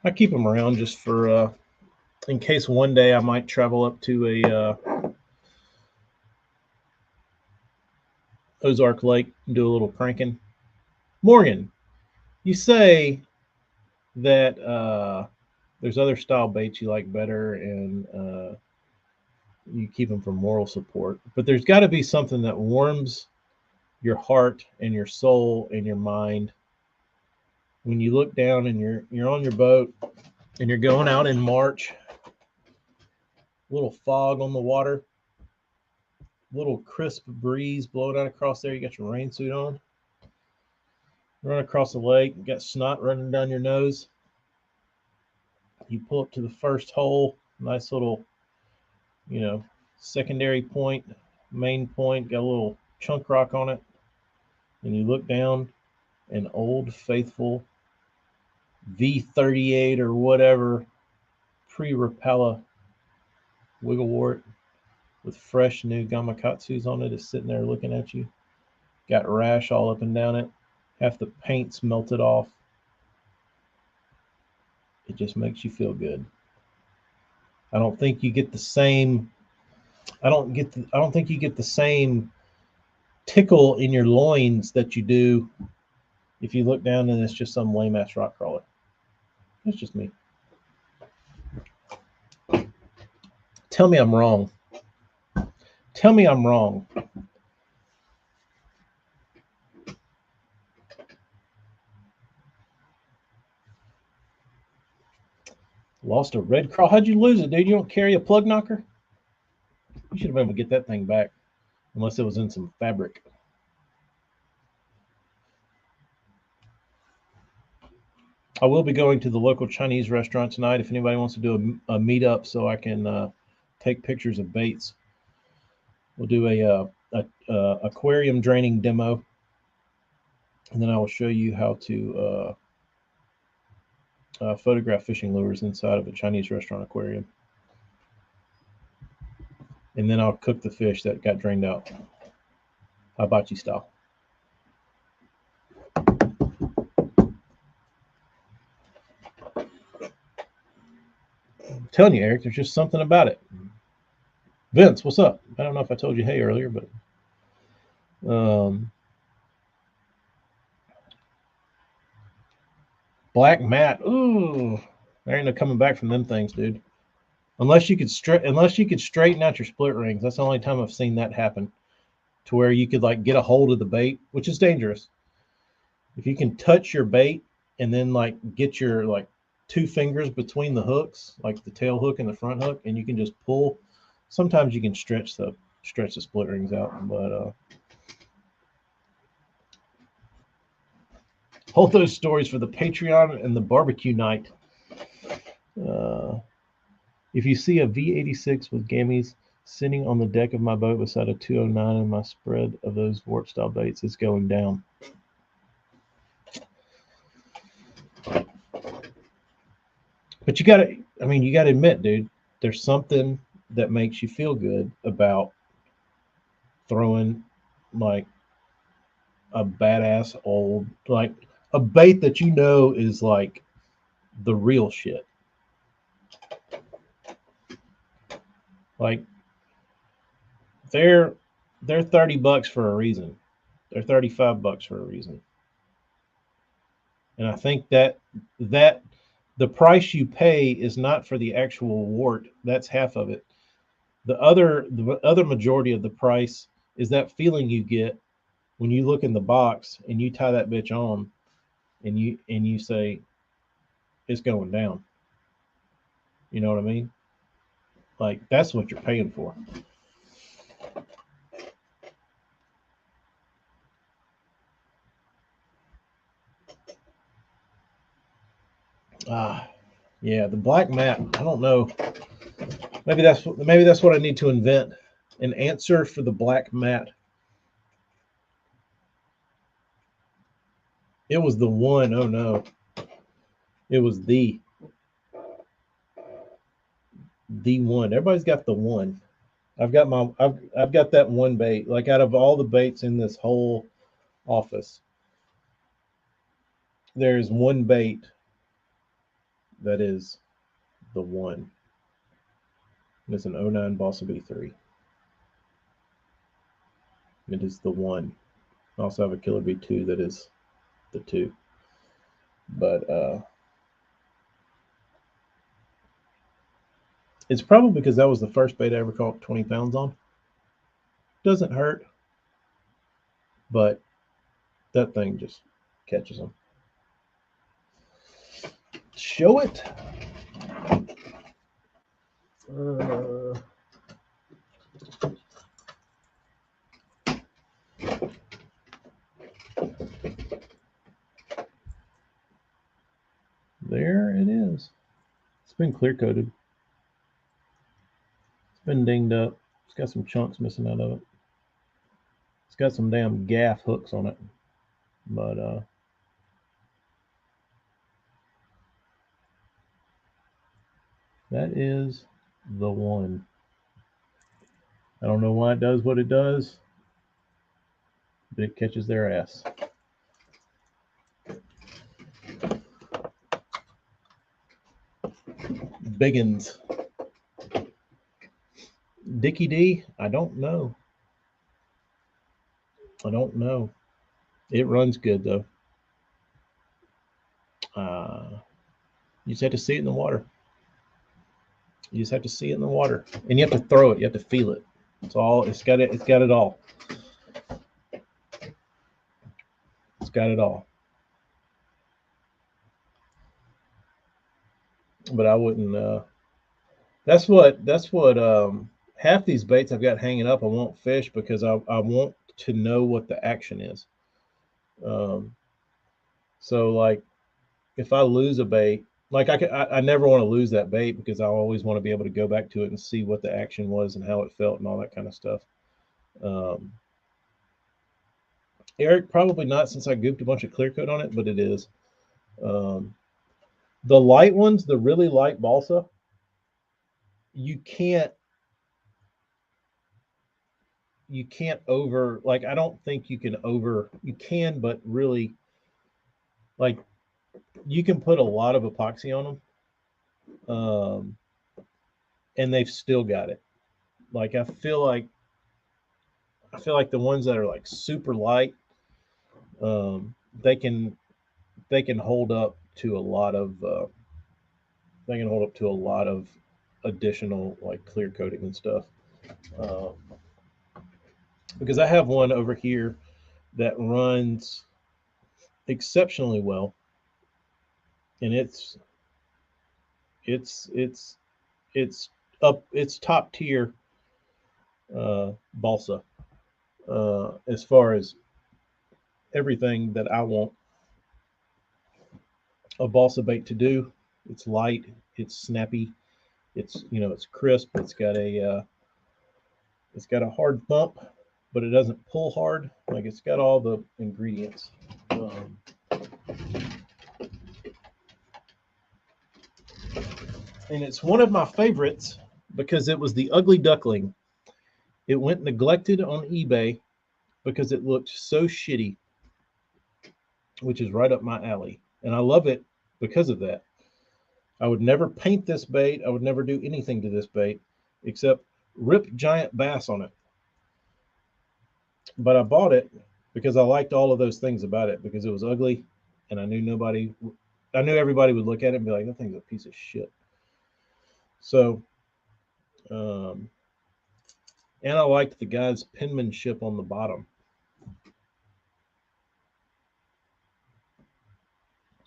I keep them around just for in case one day I might travel up to a Ozark Lake and do a little pranking. Morgan, you say that there's other style baits you like better, and you keep them for moral support. But there's got to be something that warms your heart and your soul and your mind when you look down and you're on your boat and you're going out in March. Little fog on the water, little crisp breeze blowing out across there. You got your rain suit on. Run across the lake, you got snot running down your nose. You pull up to the first hole, nice little, secondary point, main point, got a little chunk rock on it. And you look down, an old faithful V38 or whatever pre-Rapala wigglewort with fresh new Gamakatsus on it is sitting there looking at you. Got rash all up and down it. Half the paint's melted off. It just makes you feel good. I don't think you get the same. I don't think you get the same tickle in your loins that you do if you look down and it's just some lame ass rock crawler. That's just me. Tell me I'm wrong. Tell me I'm wrong. Lost a red crawl. How'd you lose it, dude? You don't carry a plug knocker? You should have been able to get that thing back, unless it was in some fabric. I will be going to the local Chinese restaurant tonight if anybody wants to do a meetup so I can take pictures of baits. We'll do a aquarium draining demo, and then I will show you how to photograph fishing lures inside of a Chinese restaurant aquarium. And then I'll cook the fish that got drained out, hibachi style. I'm telling you, Eric, there's just something about it. Vince, what's up? I don't know if I told you hey earlier, but black mat. Ooh, there ain't no coming back from them things, dude. Unless you could straighten out your split rings. That's the only time I've seen that happen. To where you could like get a hold of the bait, which is dangerous. If you can touch your bait and then like get your like 2 fingers between the hooks, like the tail hook and the front hook, and you can just pull. Sometimes you can stretch the split rings out, but hold those stories for the Patreon and the barbecue night. If you see a V86 with gammies sitting on the deck of my boat beside a 209 and my spread of those Vort style baits, it's going down. But you gotta admit, dude, there's something that makes you feel good about throwing like a badass old, like a bait that you know is like the real shit. Like they're $30 for a reason. They're $35 for a reason. And I think that the price you pay is not for the actual wart. That's half of it. The other majority of the price is that feeling you get when you look in the box and you tie that bitch on and you say it's going down. You know what I mean? Like that's what you're paying for. Yeah, the black mat. I don't know. Maybe that's what I need to invent. An answer for the black mat. It was the one. Oh no. It was the one. Everybody's got the one. I've got that one bait. Like out of all the baits in this whole office, there's one bait That is the one. It's an 09 Balsa B3. It is the one. I also have a Killer B2 that is the 2. But it's probably because that was the first bait I ever caught 20 pounds on. Doesn't hurt, but that thing just catches them. Show it. There it is. It's been clear coated. It's been dinged up. It's got some chunks missing out of it. It's got some damn gaff hooks on it. But that is the one. I don't know why it does what it does, but it catches their ass. Biggins. Dickie D, I don't know. I don't know. It runs good though. You just have to see it in the water. You just have to see it in the water, and you have to throw it. You have to feel it. It's all. It's got it. It's got it all. It's got it all. But I wouldn't. That's what. That's what. Half these baits I've got hanging up, I won't fish because I want to know what the action is. So like, if I lose a bait, like I never want to lose that bait because I always want to be able to go back to it and see what the action was and how it felt and all that kind of stuff. Eric, probably not since I gooped a bunch of clear coat on it, but it is. The light ones, the really light balsa, you can't over, like, I don't think you can over, you can, but really, like, you can put a lot of epoxy on them, and they've still got it. Like, I feel like the ones that are like super light, they can hold up to a lot of additional like clear coating and stuff. Because I have one over here that runs exceptionally well, and it's top tier balsa as far as everything that I want a balsa bait to do. It's light, it's snappy, it's it's crisp, it's got a hard thump, but it doesn't pull hard. Like, it's got all the ingredients. And it's one of my favorites because it was the ugly duckling. It went neglected on eBay because it looked so shitty, which is right up my alley. And I love it because of that. I would never paint this bait. I would never do anything to this bait except rip giant bass on it. But I bought it because I liked all of those things about it, because it was ugly and I knew everybody would look at it and be like, that thing's a piece of shit. So, and I liked the guy's penmanship on the bottom.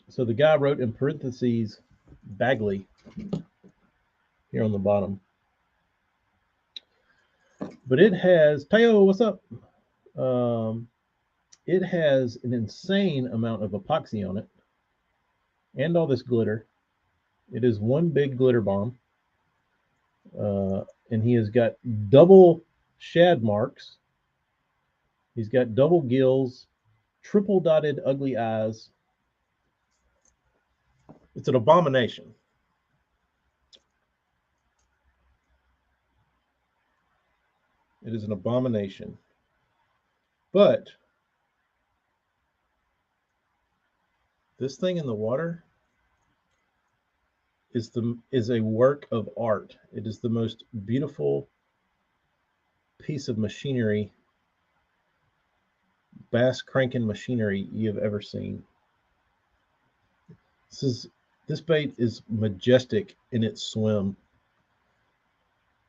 So the guy wrote in parentheses Bagley here on the bottom. But it has, Teo, what's up? It has an insane amount of epoxy on it and all this glitter. It is one big glitter bomb. And he has got double shad marks. He's got double gills, triple dotted ugly eyes. It's an abomination. It is an abomination. But this thing in the water, is a work of art. It is the most beautiful piece of machinery, bass cranking machinery you have ever seen. This is this bait is majestic in its swim,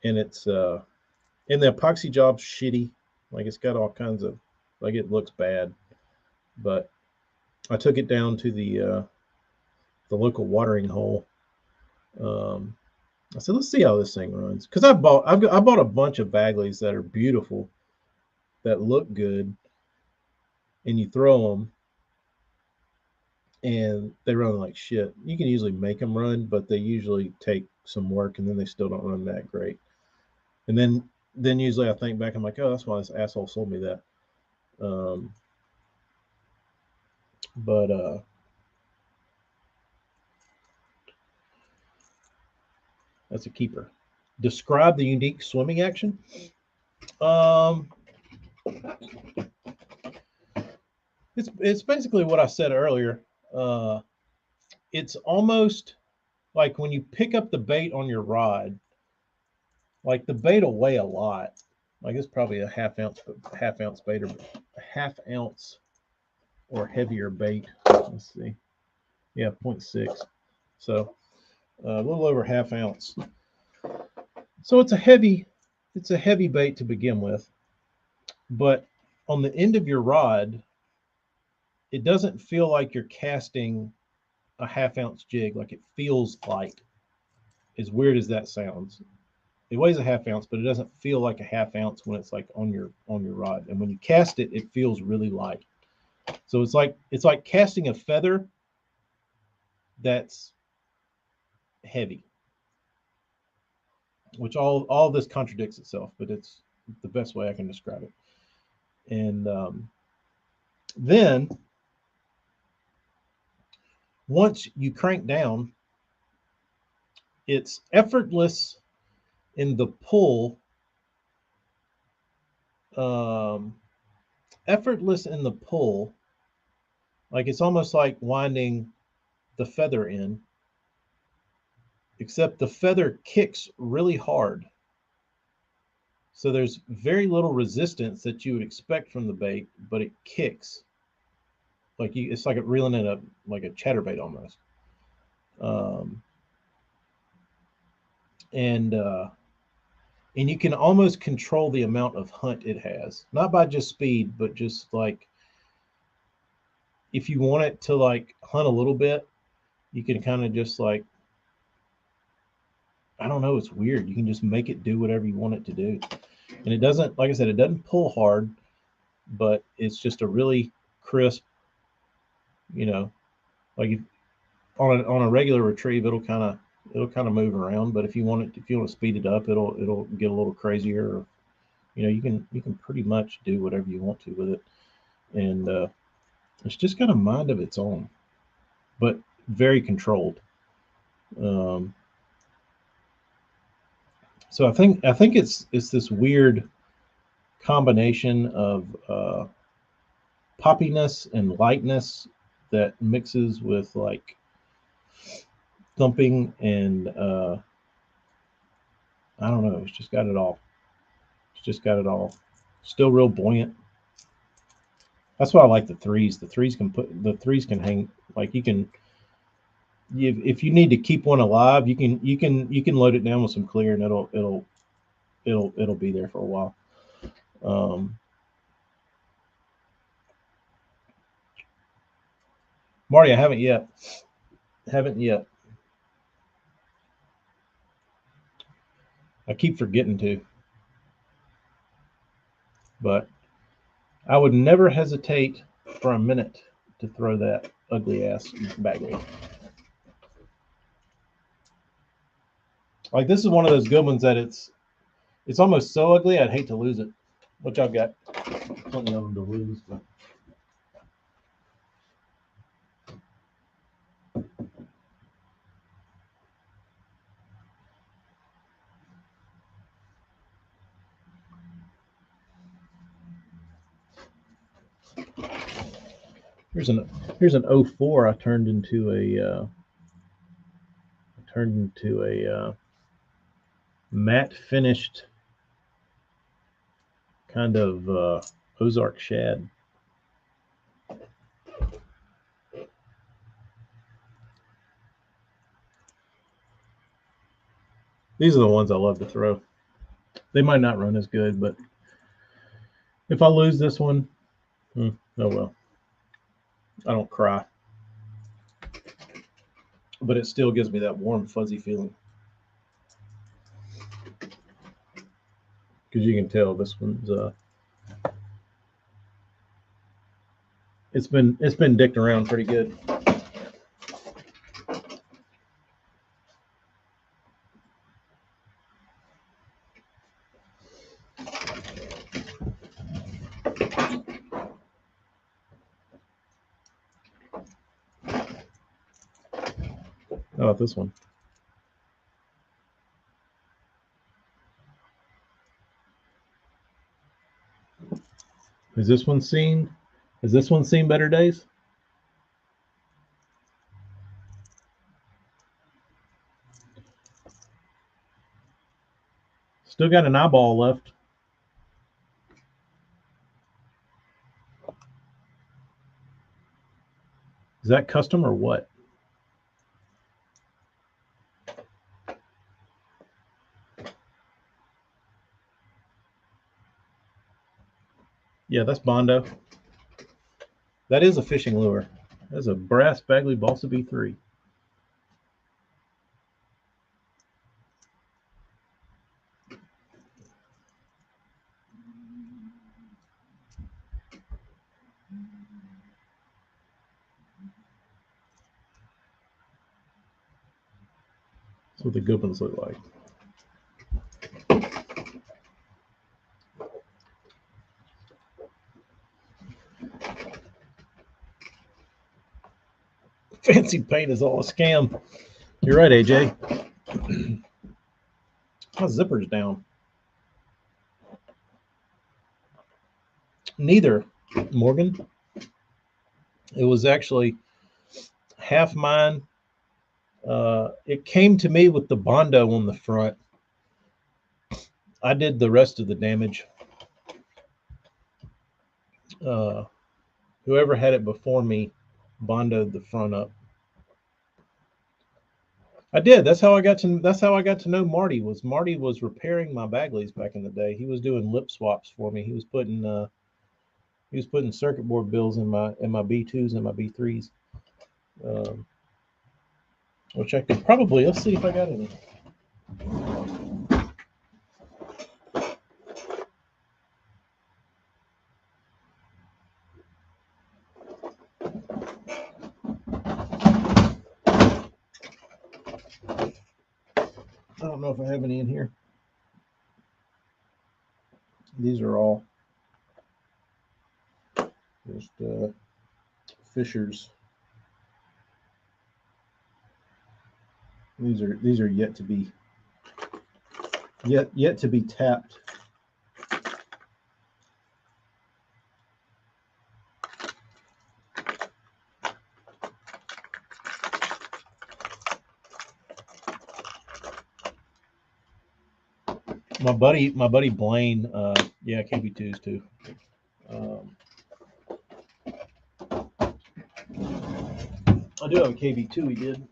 and it's and the epoxy job's shitty. Like it's got all kinds of like it looks bad, but I took it down to the local watering hole. Um, I said, let's see how this thing runs because I bought a bunch of Bagleys that are beautiful, that look good, and you throw them and they run like shit. You can usually make them run, but they usually take some work and then they still don't run that great. And then usually I think back, I'm like, oh, that's why this asshole sold me that. Um, but that's a keeper. Describe the unique swimming action. Um, it's basically what I said earlier. Uh, it's almost like when you pick up the bait on your rod, like the bait will weigh a lot. Like it's probably a half ounce bait or a half ounce or heavier bait. Let's see. Yeah, 0.6. So a little over half ounce. So it's a heavy bait to begin with. But on the end of your rod, it doesn't feel like you're casting a half ounce jig. Like it feels light. As weird as that sounds, it weighs a half ounce, but it doesn't feel like a half ounce when it's like on your rod. And when you cast it, it feels really light. So it's like casting a feather that's heavy, which all this contradicts itself, but it's the best way I can describe it. And then once you crank down, it's effortless in the pull. Um, Effortless in the pull, like it's almost like winding the feather in, except the feather kicks really hard. So there's very little resistance that you would expect from the bait, but it kicks like it's like reeling in like a chatterbait almost. Um, and and you can almost control the amount of hunt it has, not by just speed, but just like if you want it to like hunt a little bit, you can kind of just like I don't know, it's weird. You can just make it do whatever you want it to do. And it doesn't, like I said, it doesn't pull hard, but it's just a really crisp, you know, like if, on a regular retrieve, it'll kind of move around. But if you want to speed it up, it'll get a little crazier. Or, you know, you can pretty much do whatever you want to with it, and it's just got a mind of its own, but very controlled. Um, so I think it's this weird combination of poppiness and lightness that mixes with like thumping and I don't know. It's just got it all. It's just got it all. Still real buoyant. That's why I like the threes. The threes can hang like you can. If you need to keep one alive, you can load it down with some clear and it'll be there for a while. Um, Marty, I haven't yet. Haven't yet. I keep forgetting to, but I would never hesitate for a minute to throw that ugly ass Bagley. Like this is one of those good ones that it's almost so ugly I'd hate to lose it. What y'all got? Plenty of them to lose, but Here's an 04 I turned into turned into a matte finished kind of Ozark shad. These are the ones I love to throw. They might not run as good, but if I lose this one, oh well. I don't cry. But it still gives me that warm, fuzzy feeling. Because you can tell this one's it's been dicked around pretty good. How about this one? Has this one seen better days? Still got an eyeball left. Is that custom or what? Yeah, that's Bondo. That is a fishing lure. That's a brass Bagley Balsa B3. That's what the good ones look like. Fancy paint is all a scam. You're right, AJ. My zipper's down. Neither, Morgan. It was actually half mine. It came to me with the Bondo on the front. I did the rest of the damage. Whoever had it before me Bondoed the front up. I did. That's how I got to know Marty. Marty was repairing my Bagleys back in the day. He was doing lip swaps for me. He was putting circuit board bills in my B2s and my B3s. Which I could probably, let's see if I got any. I don't know if I have any in here. These are all just Fishers. These are yet to be tapped. My buddy Blaine, yeah, KB2s too. I do have a KB2 he did.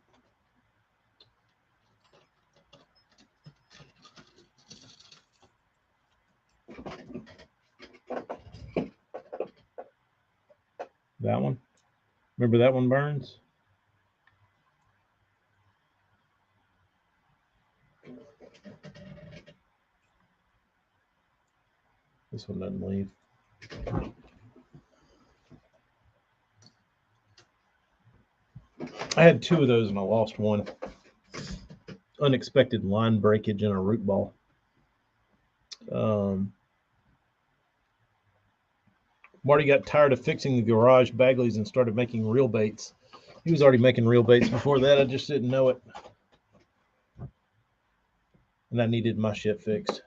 That one. Remember that one, Burns? This one doesn't leave. I had two of those and I lost one. Unexpected line breakage in a root ball. Marty got tired of fixing the garage Bagleys and started making reel baits. He was already making reel baits before that. I just didn't know it. And I needed my shit fixed.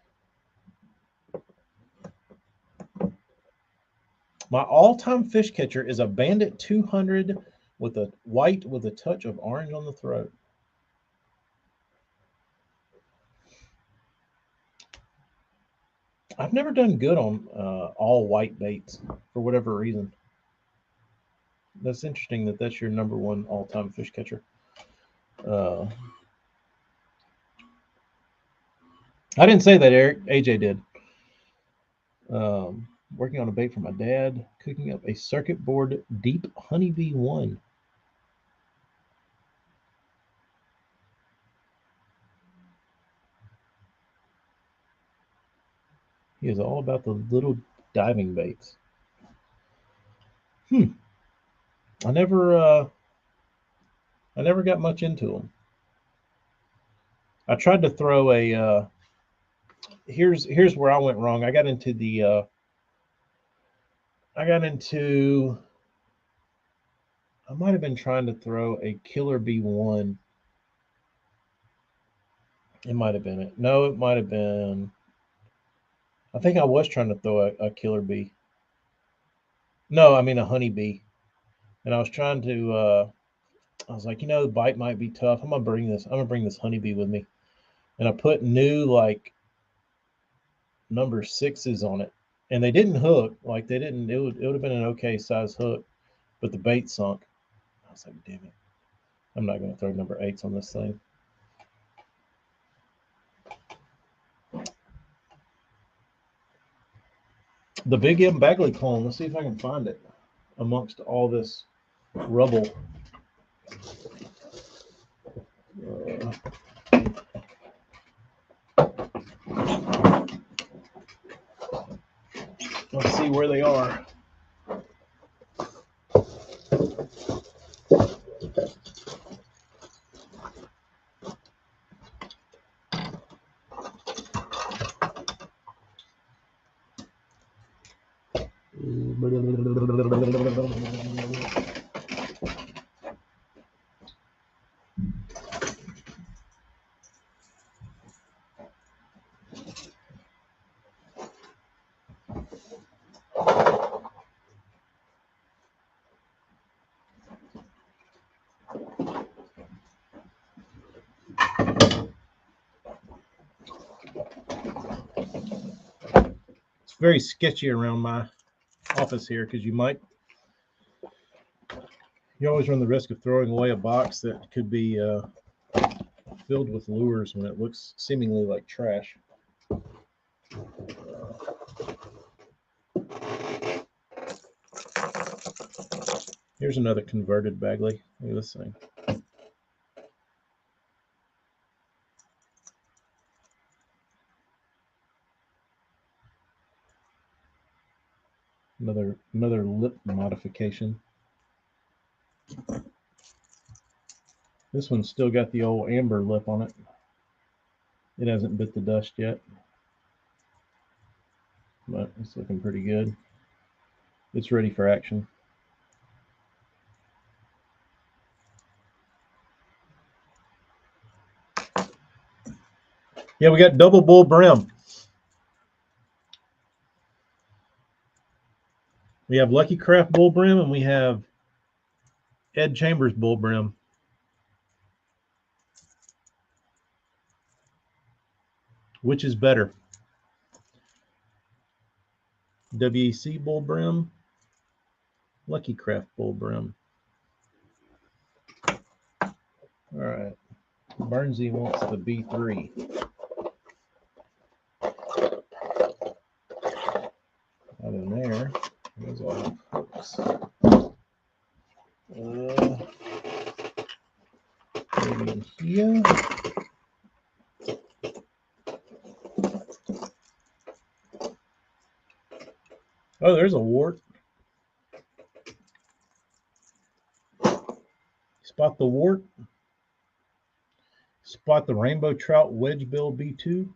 My all-time fish catcher is a Bandit 200 with a white with a touch of orange on the throat. I've never done good on all white baits for whatever reason. That's interesting that that's your number one all-time fish catcher. Uh, I didn't say that, Eric. AJ did. Working on a bait for my dad, cooking up a circuit board deep honeybee one. He is all about the little diving baits. I never got much into them. I tried to throw a. Here's where I went wrong. I got into the. I might have been trying to throw a Killer B1. It might have been it. No, it might have been. I think I was trying to throw a Killer Bee. No, I mean a honeybee. And I was trying to. I was like, the bite might be tough. I'm gonna bring this honeybee with me. And I put new like number 6s on it, and they didn't hook. Like they didn't. It would have been an okay size hook, but the bait sunk. I was like, damn it. I'm not going to throw number 8s on this thing. The Big M Bagley clone. Let's see if I can find it amongst all this rubble. Let's see where they are. It's very sketchy around my office here because you always run the risk of throwing away a box that could be filled with lures when it looks seemingly like trash. Here's another converted Bagley. Look at this thing. Another lip modification. This one's still got the old amber lip on it. It hasn't bit the dust yet, but it's looking pretty good. It's ready for action. Yeah, we got double bull brim. We have Lucky Craft bull brim, and we have Ed Chambers bull brim. Which is better? WEC bull brim, Lucky Craft bull brim. All right. Burnsy wants the B3. Out in there, those all have hooks. Maybe in here. Oh, there's a wart. Spot the wart. Spot the rainbow trout wedgebill B2.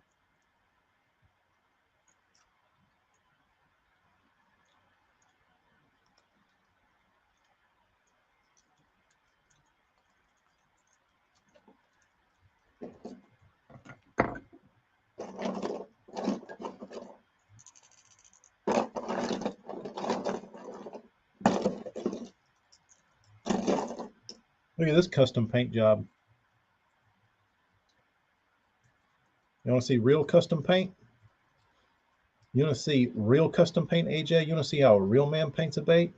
Look at this custom paint job. You want to see real custom paint? You want to see real custom paint, AJ? You want to see how a real man paints a bait?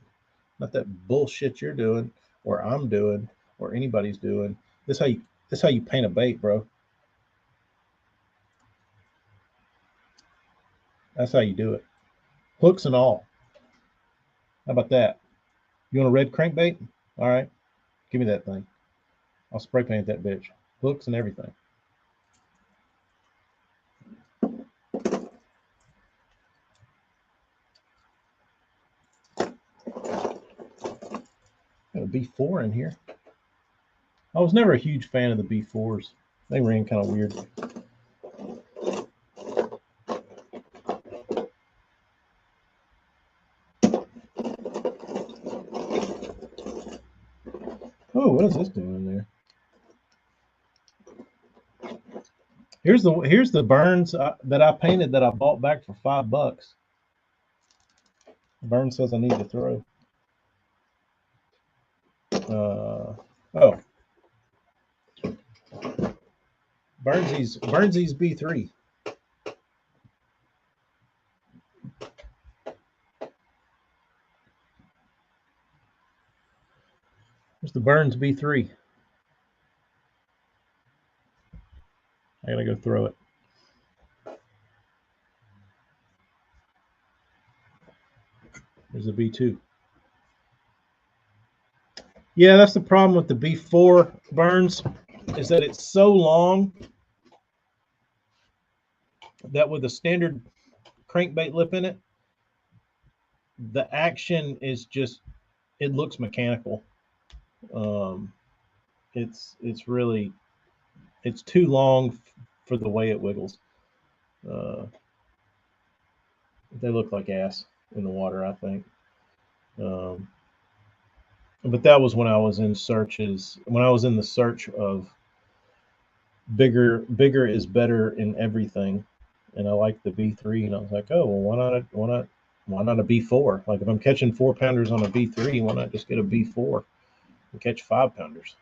Not that bullshit you're doing, or I'm doing, or anybody's doing. This how you paint a bait, bro. That's how you do it. Hooks and all. How about that? You want a red crankbait? All right, give me that thing. I'll spray paint that bitch. Hooks and everything. Got a B4 in here. I was never a huge fan of the B4s. They ran kind of weird. Oh, what is this doing in there? Here's the Burns that I painted that I bought back for $5. Burns says I need to throw. Oh, Burnsy's B3. There's the Burns B3. I gotta go throw it. There's the B2. Yeah, that's the problem with the B4 Burns, is that it's so long that with a standard crankbait lip in it, the action is just, it looks mechanical. It's really, it's too long for the way it wiggles. They look like ass in the water, I think. But that was when I was in searches, when I was in the search of bigger is better in everything, and I like the B3, and I was like, oh well, why not a B4? Like if I'm catching 4-pounders on a B3, why not just get a B4 and catch 5-pounders?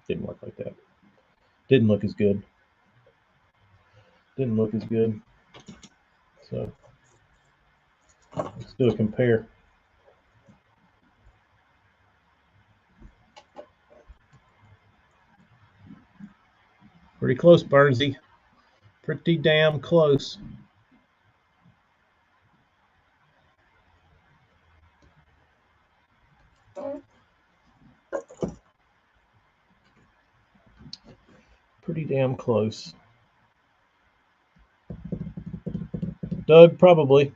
Didn't work like that. Didn't look as good. So let's do a compare. Pretty close, Burnsy. Pretty damn close. Pretty damn close. Doug, probably.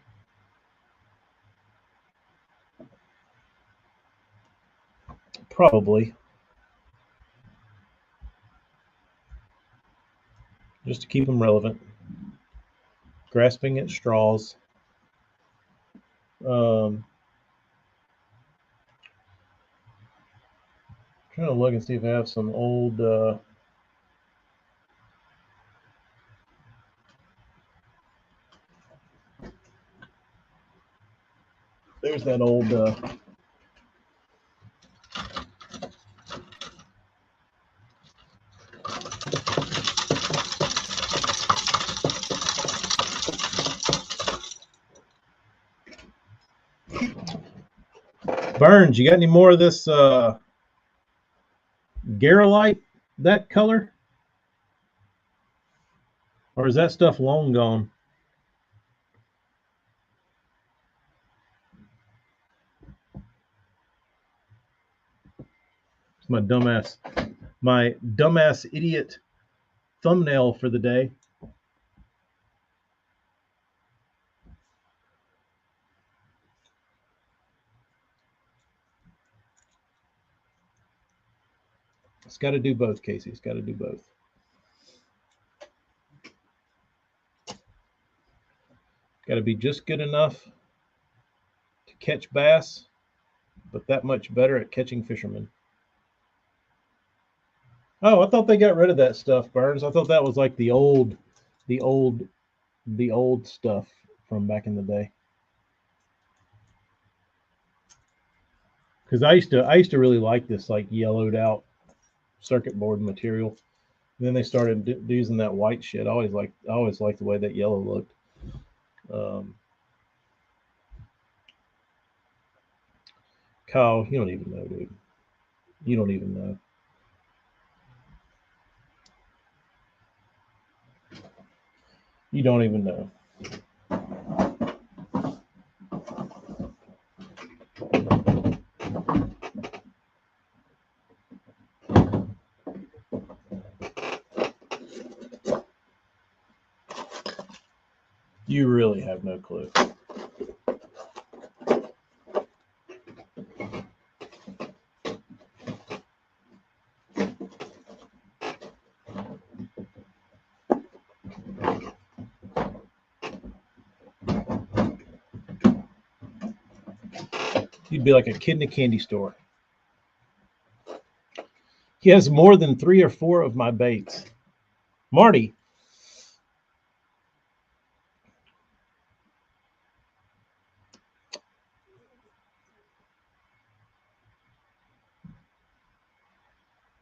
Probably. Just to keep them relevant. Grasping at straws. Trying to look and see if I have some old there's that old Burns, you got any more of this Garolite, that color? Or is that stuff long gone? It's my dumbass idiot thumbnail for the day. It's got to do both, Casey. It's got to do both. Got to be just good enough to catch bass, but that much better at catching fishermen. Oh, I thought they got rid of that stuff, Burns. I thought that was like the old stuff from back in the day. Because I used to really like this like yellowed out circuit board material. then they started using that white shit. I always liked the way that yellow looked. Kyle, you don't even know, dude. You don't even know. You don't even know. You really have no clue. You'd be like a kid in a candy store. He has more than 3 or 4 of my baits. Marty.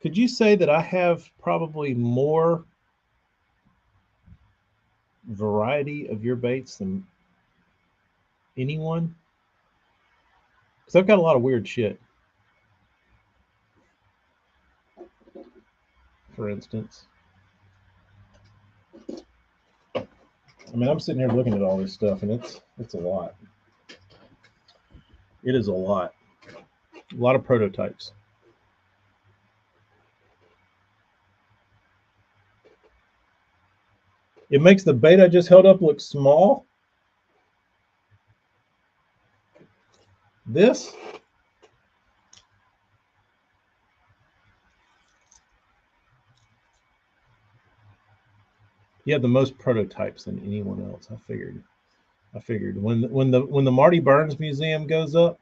Could you say that I have probably more variety of your baits than anyone? Because I've got a lot of weird shit. For instance. I mean, I'm sitting here looking at all this stuff, and it's a lot. It is a lot. A lot of prototypes. It makes the bait I just held up look small. This? You have the most prototypes than anyone else. I figured. When the Marty Burns Museum goes up,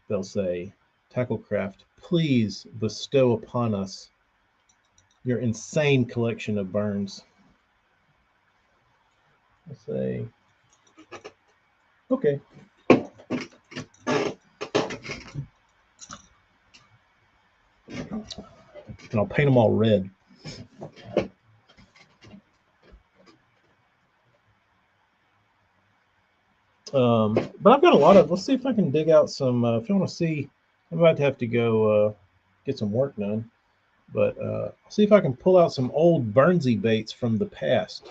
they'll say, Tacklecraft, please bestow upon us your insane collection of Burns. I'll say, okay. And I'll paint them all red. But I've got a lot of. Let's see if I can dig out some. If you want to see, I'm about to have to go get some work done. But see if I can pull out some old Burnsy baits from the past.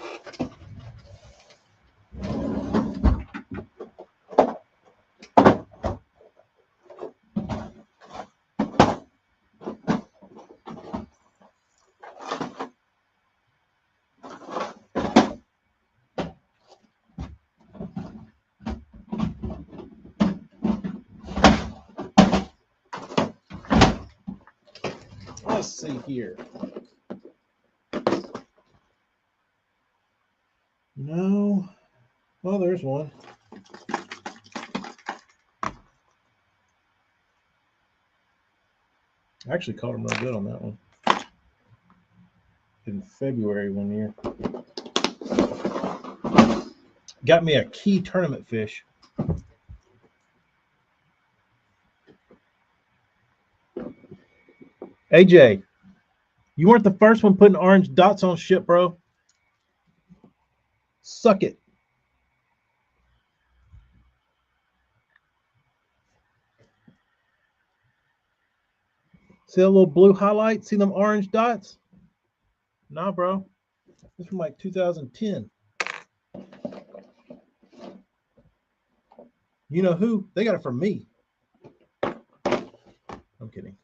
Let's see here. No. Oh, there's one. I actually caught him real good on that one. In February one year. Got me a key tournament fish. AJ, you weren't the first one putting orange dots on shit, bro. Suck it. See that little blue highlight? See them orange dots? Nah, bro. This from like 2010. You know who? They got it from me. I'm kidding.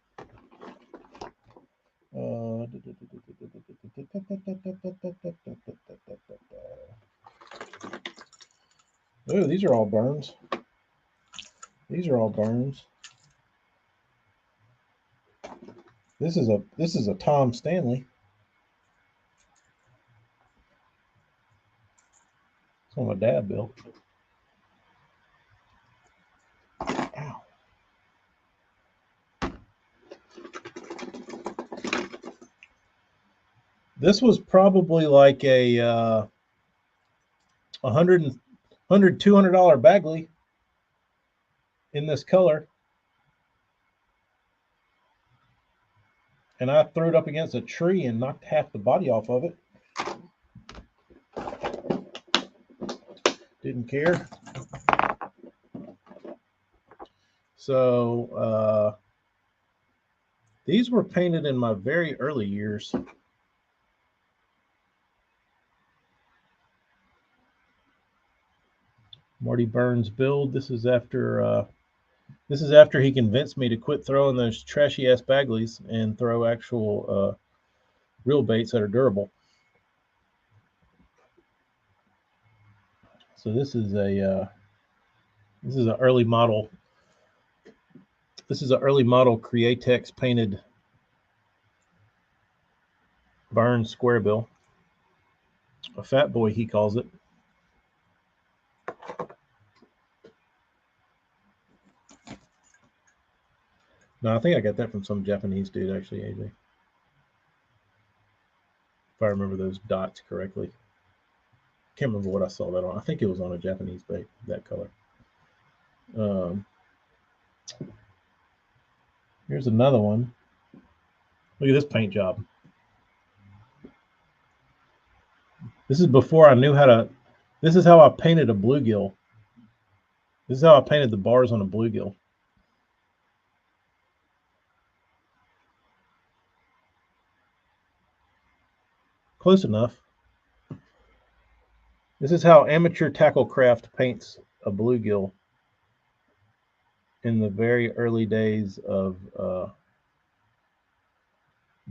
Oh, these are all Burns. These are all Burns. This is a Tom Stanley. It's one my dad built. Ow. This was probably like a $100, $200 Bagley in this color. and I threw it up against a tree and knocked half the body off of it. Didn't care. So these were painted in my very early years. Marty Burns build. This is after he convinced me to quit throwing those trashy ass Bagleys and throw actual real baits that are durable. So this is an early model. This is an early model Createx painted Burns square bill. A fat boy, he calls it. No, I think I got that from some Japanese dude, actually, AJ. If I remember those dots correctly. Can't remember what I saw that on. I think it was on a Japanese bait, that color. Here's another one. Look at this paint job. This is before I knew how to. This is how I painted a bluegill. This is how I painted the bars on a bluegill. Close enough. This is how Amateur Tacklecraft paints a bluegill in the very early days of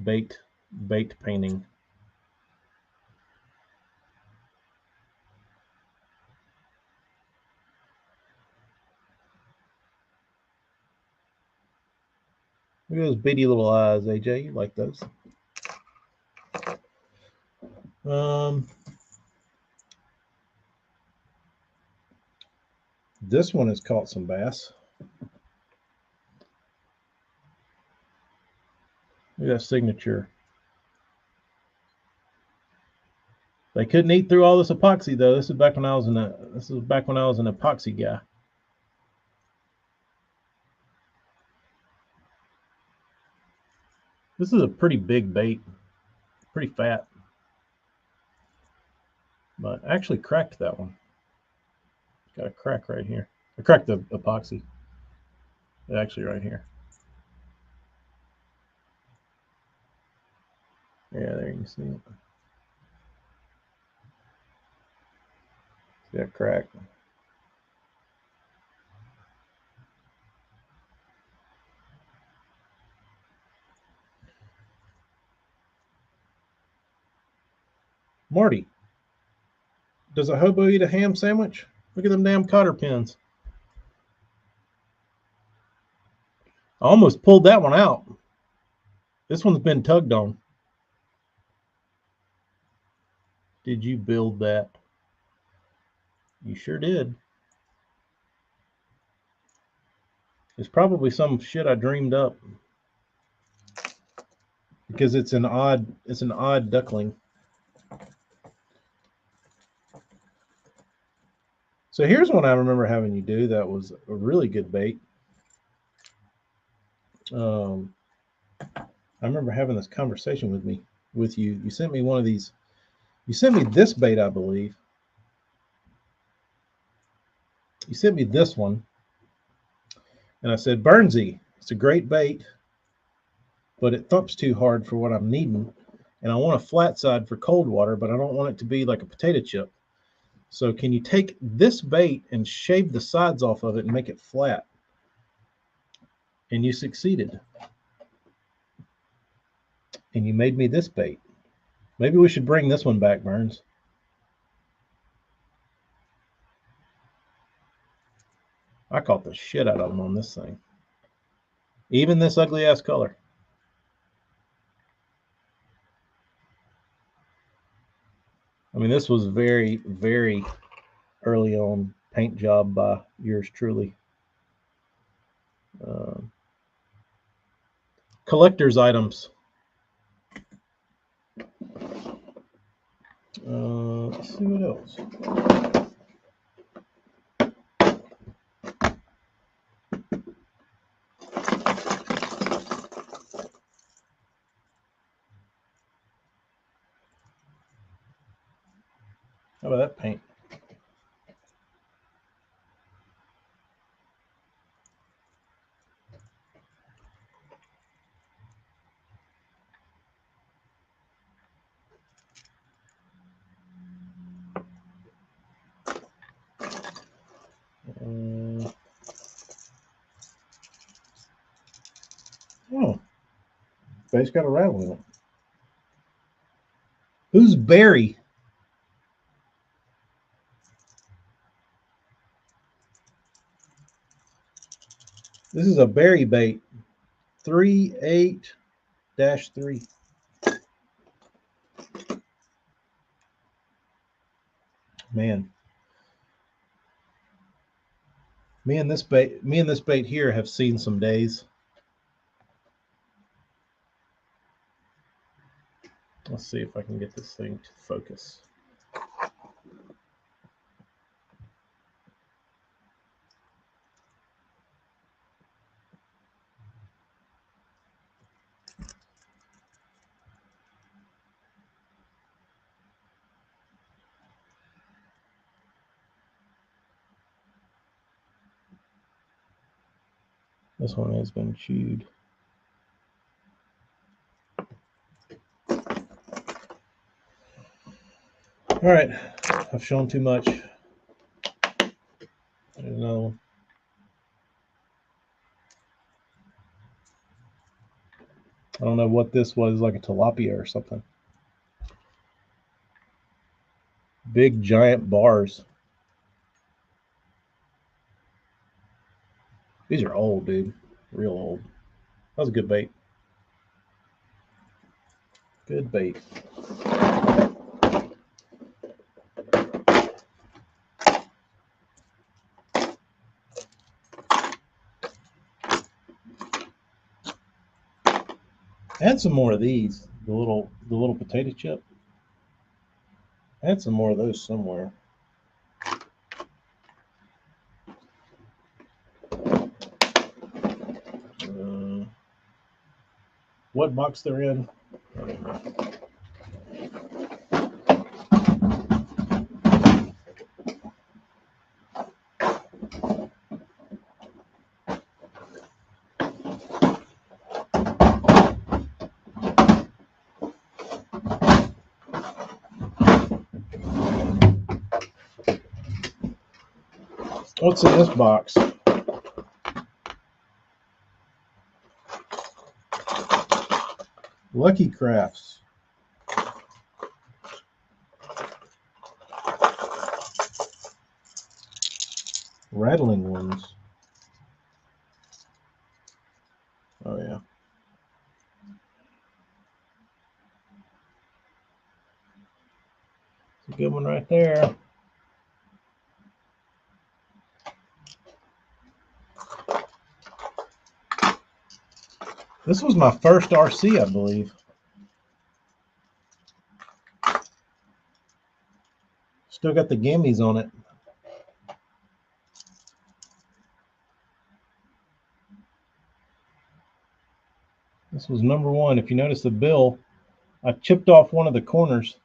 bait painting. Look at those beady little eyes, AJ. You like those? This one has caught some bass. Look at that signature. They couldn't eat through all this epoxy though. This is back when I was an epoxy guy. This is a pretty big bait, pretty fat. But I actually cracked that one. Got a crack right here. I cracked the epoxy. Actually right here. Yeah, there you can see it. See that crack? Marty, does a hobo eat a ham sandwich? Look at them damn cotter pins. I almost pulled that one out. This one's been tugged on. Did you build that? You sure did. It's probably some shit I dreamed up. Because it's an odd duckling. So here's one I remember having you do that was a really good bait. I remember having this conversation with you. You sent me one of these. You sent me this bait, I believe. You sent me this one. And I said, Burnsy, it's a great bait, but it thumps too hard for what I'm needing. And I want a flat side for cold water, but I don't want it to be like a potato chip. So can you take this bait and shave the sides off of it and make it flat? And you succeeded. And you made me this bait. Maybe we should bring this one back, Burns. I caught the shit out of them on this thing. Even this ugly ass color. I mean, this was very, very early on paint job by yours truly. Collector's items. Let's see what else. bait's got a rattle in it. Who's Barry? This is a berry bait. 38-3. Man. Me and this bait here have seen some days. Let's see if I can get this thing to focus. This one has been chewed. All right, I've shown too much. There's another one. I don't know what this was, like a tilapia or something. Big giant bars. These are old, dude. Real old. That was a good bait. Good bait. Add some more of these. The little potato chip. Add some more of those somewhere. What box they're in? What's in this box? Lucky Crafts. Rattling ones. Oh yeah. It's a good one right there. This was my first RC, I believe. Still got the gimmies on it. This was number one. If you notice the bill, I chipped off one of the corners.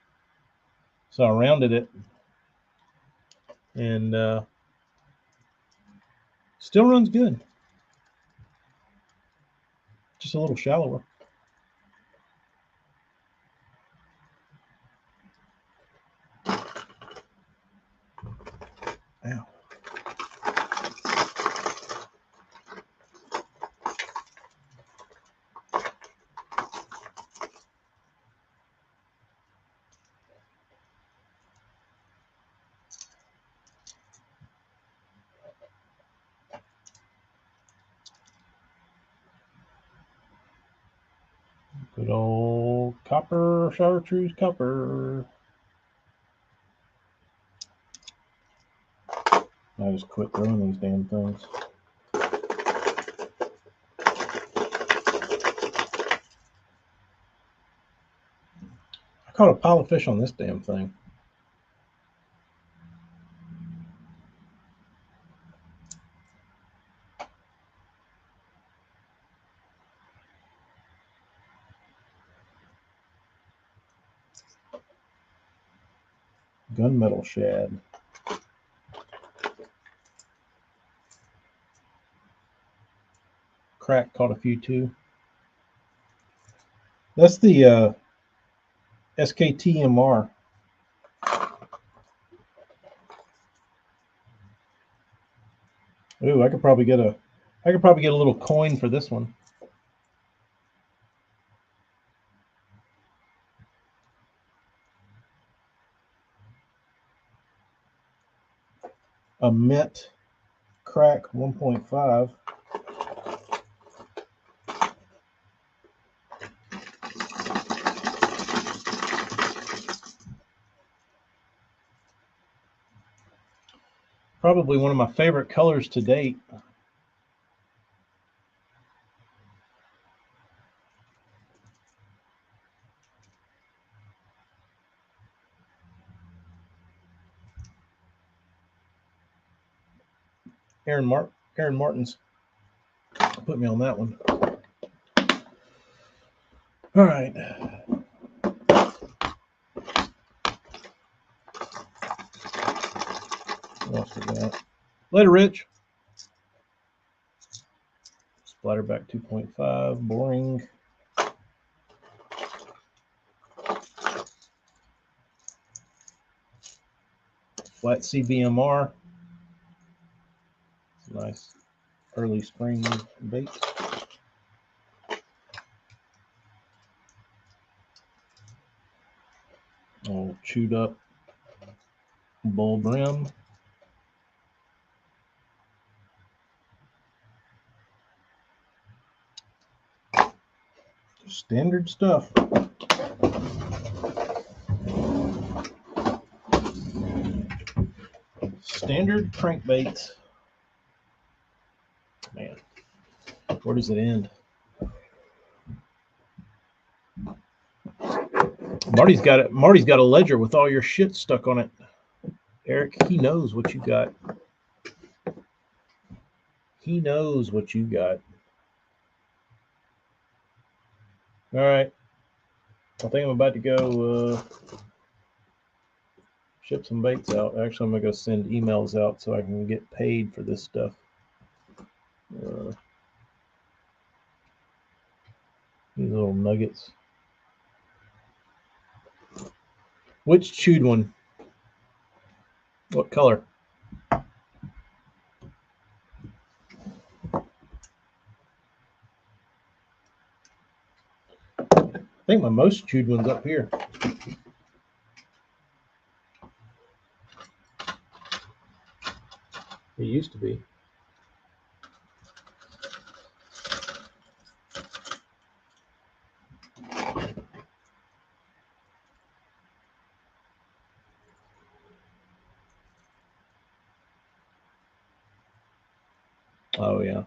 So I rounded it. And still runs good. Just a little shallower. Ow. Good old copper, chartreuse copper. I just quit throwing these damn things. I caught a pile of fish on this damn thing. Gunmetal shad. Crack caught a few too. That's the SKTMR. Ooh, I could probably get a little coin for this one. a mint crack 1.5. Probably one of my favorite colors to date. Aaron Martin's put me on that one. All right. What else we got? Later, Rich. Splatterback 2.5, boring. Flat CBMR. Nice early spring bait. Oh, chewed up bull brim. Standard stuff. Standard crankbaits. Man, where does it end? Marty's got it. Marty's got a ledger with all your shit stuck on it. Eric, he knows what you got. He knows what you got. All right. I think I'm about to go ship some baits out. Actually, I'm going to go send emails out so I can get paid for this stuff. These little nuggets. Which chewed one? What color? I think my most chewed one's up here. It used to be. Oh, yeah.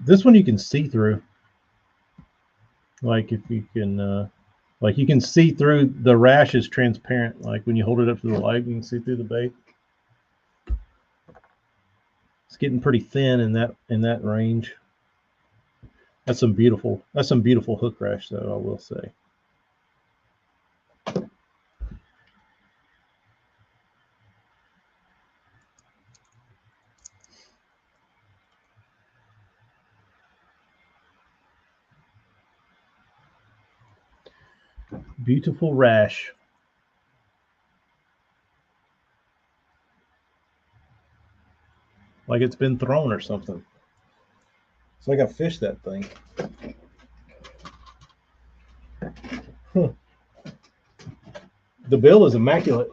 This one you can see through. Like if you can, like you can see through, the rash is transparent. Like when you hold it up to the light, you can see through the bait. It's getting pretty thin in that range. That's some beautiful hook rash though, I will say. Beautiful rash. Like it's been thrown or something. It's like I fished that thing. Huh. The bill is immaculate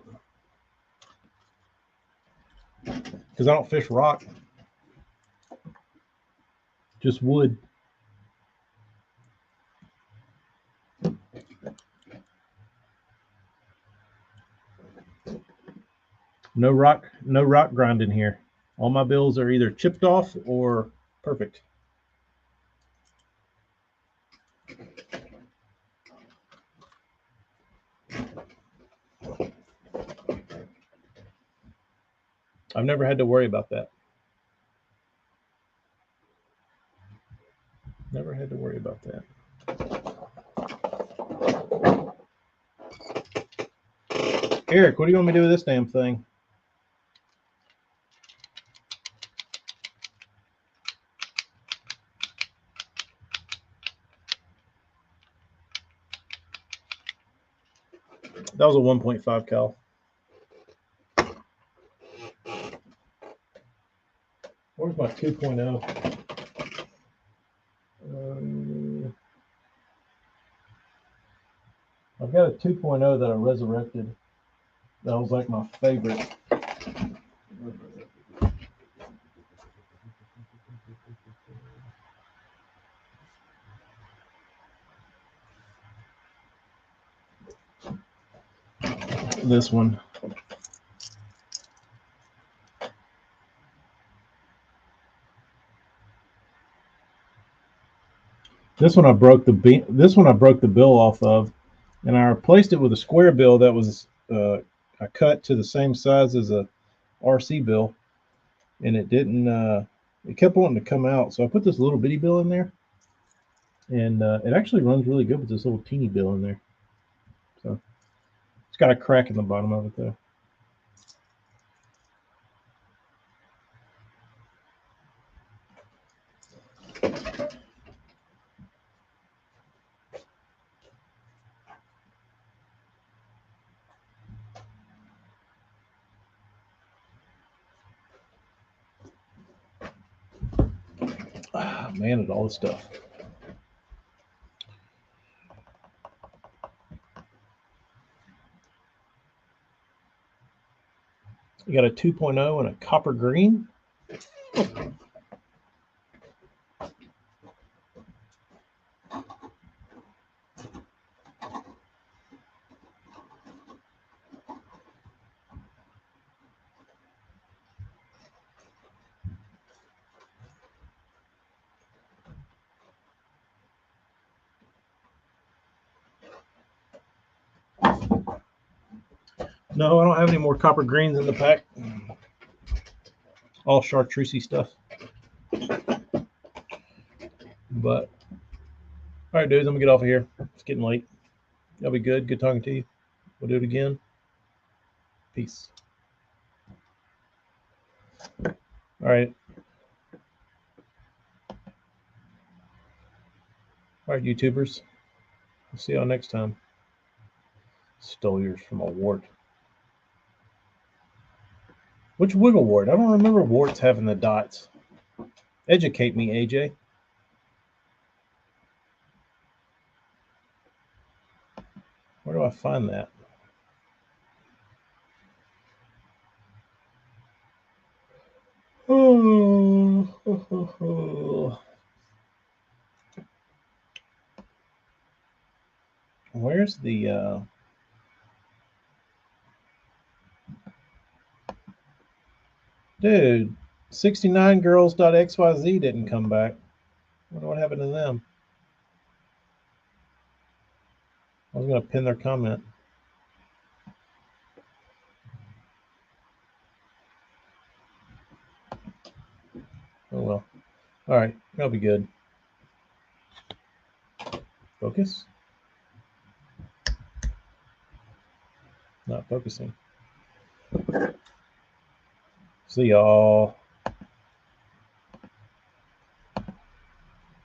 because I don't fish rock, just wood. No rock grinding here. All my bills are either chipped off or perfect. I've never had to worry about that. Never had to worry about that. Eric, what do you want me to do with this damn thing? That was a 1.5 cal. Where's my 2.0? I've got a 2.0 that I resurrected. That was like my favorite. This one. This one I broke the bill off of, and I replaced it with a square bill that was I cut to the same size as a RC bill, and it didn't. It kept wanting to come out, so I put this little bitty bill in there, and it actually runs really good with this little teeny bill in there. So it's got a crack in the bottom of it though. Ah, man, at all this stuff. You got a 2.0 and a copper green. No, I don't have any more copper greens in the pack. All chartreusey stuff. But all right, dudes, I'm gonna get off of here. It's getting late. That'll be good. Good talking to you. We'll do it again. Peace. All right. All right, YouTubers. We'll see y'all next time. Stole yours from a wart. Which wiggle wart? I don't remember warts having the dots. Educate me, AJ. Where do I find that? Oh. Where's the dude? 69girls.xyz didn't come back. I wonder what happened to them. I was gonna pin their comment. Oh well. All right, that'll be good. Focus. Not focusing. See y'all.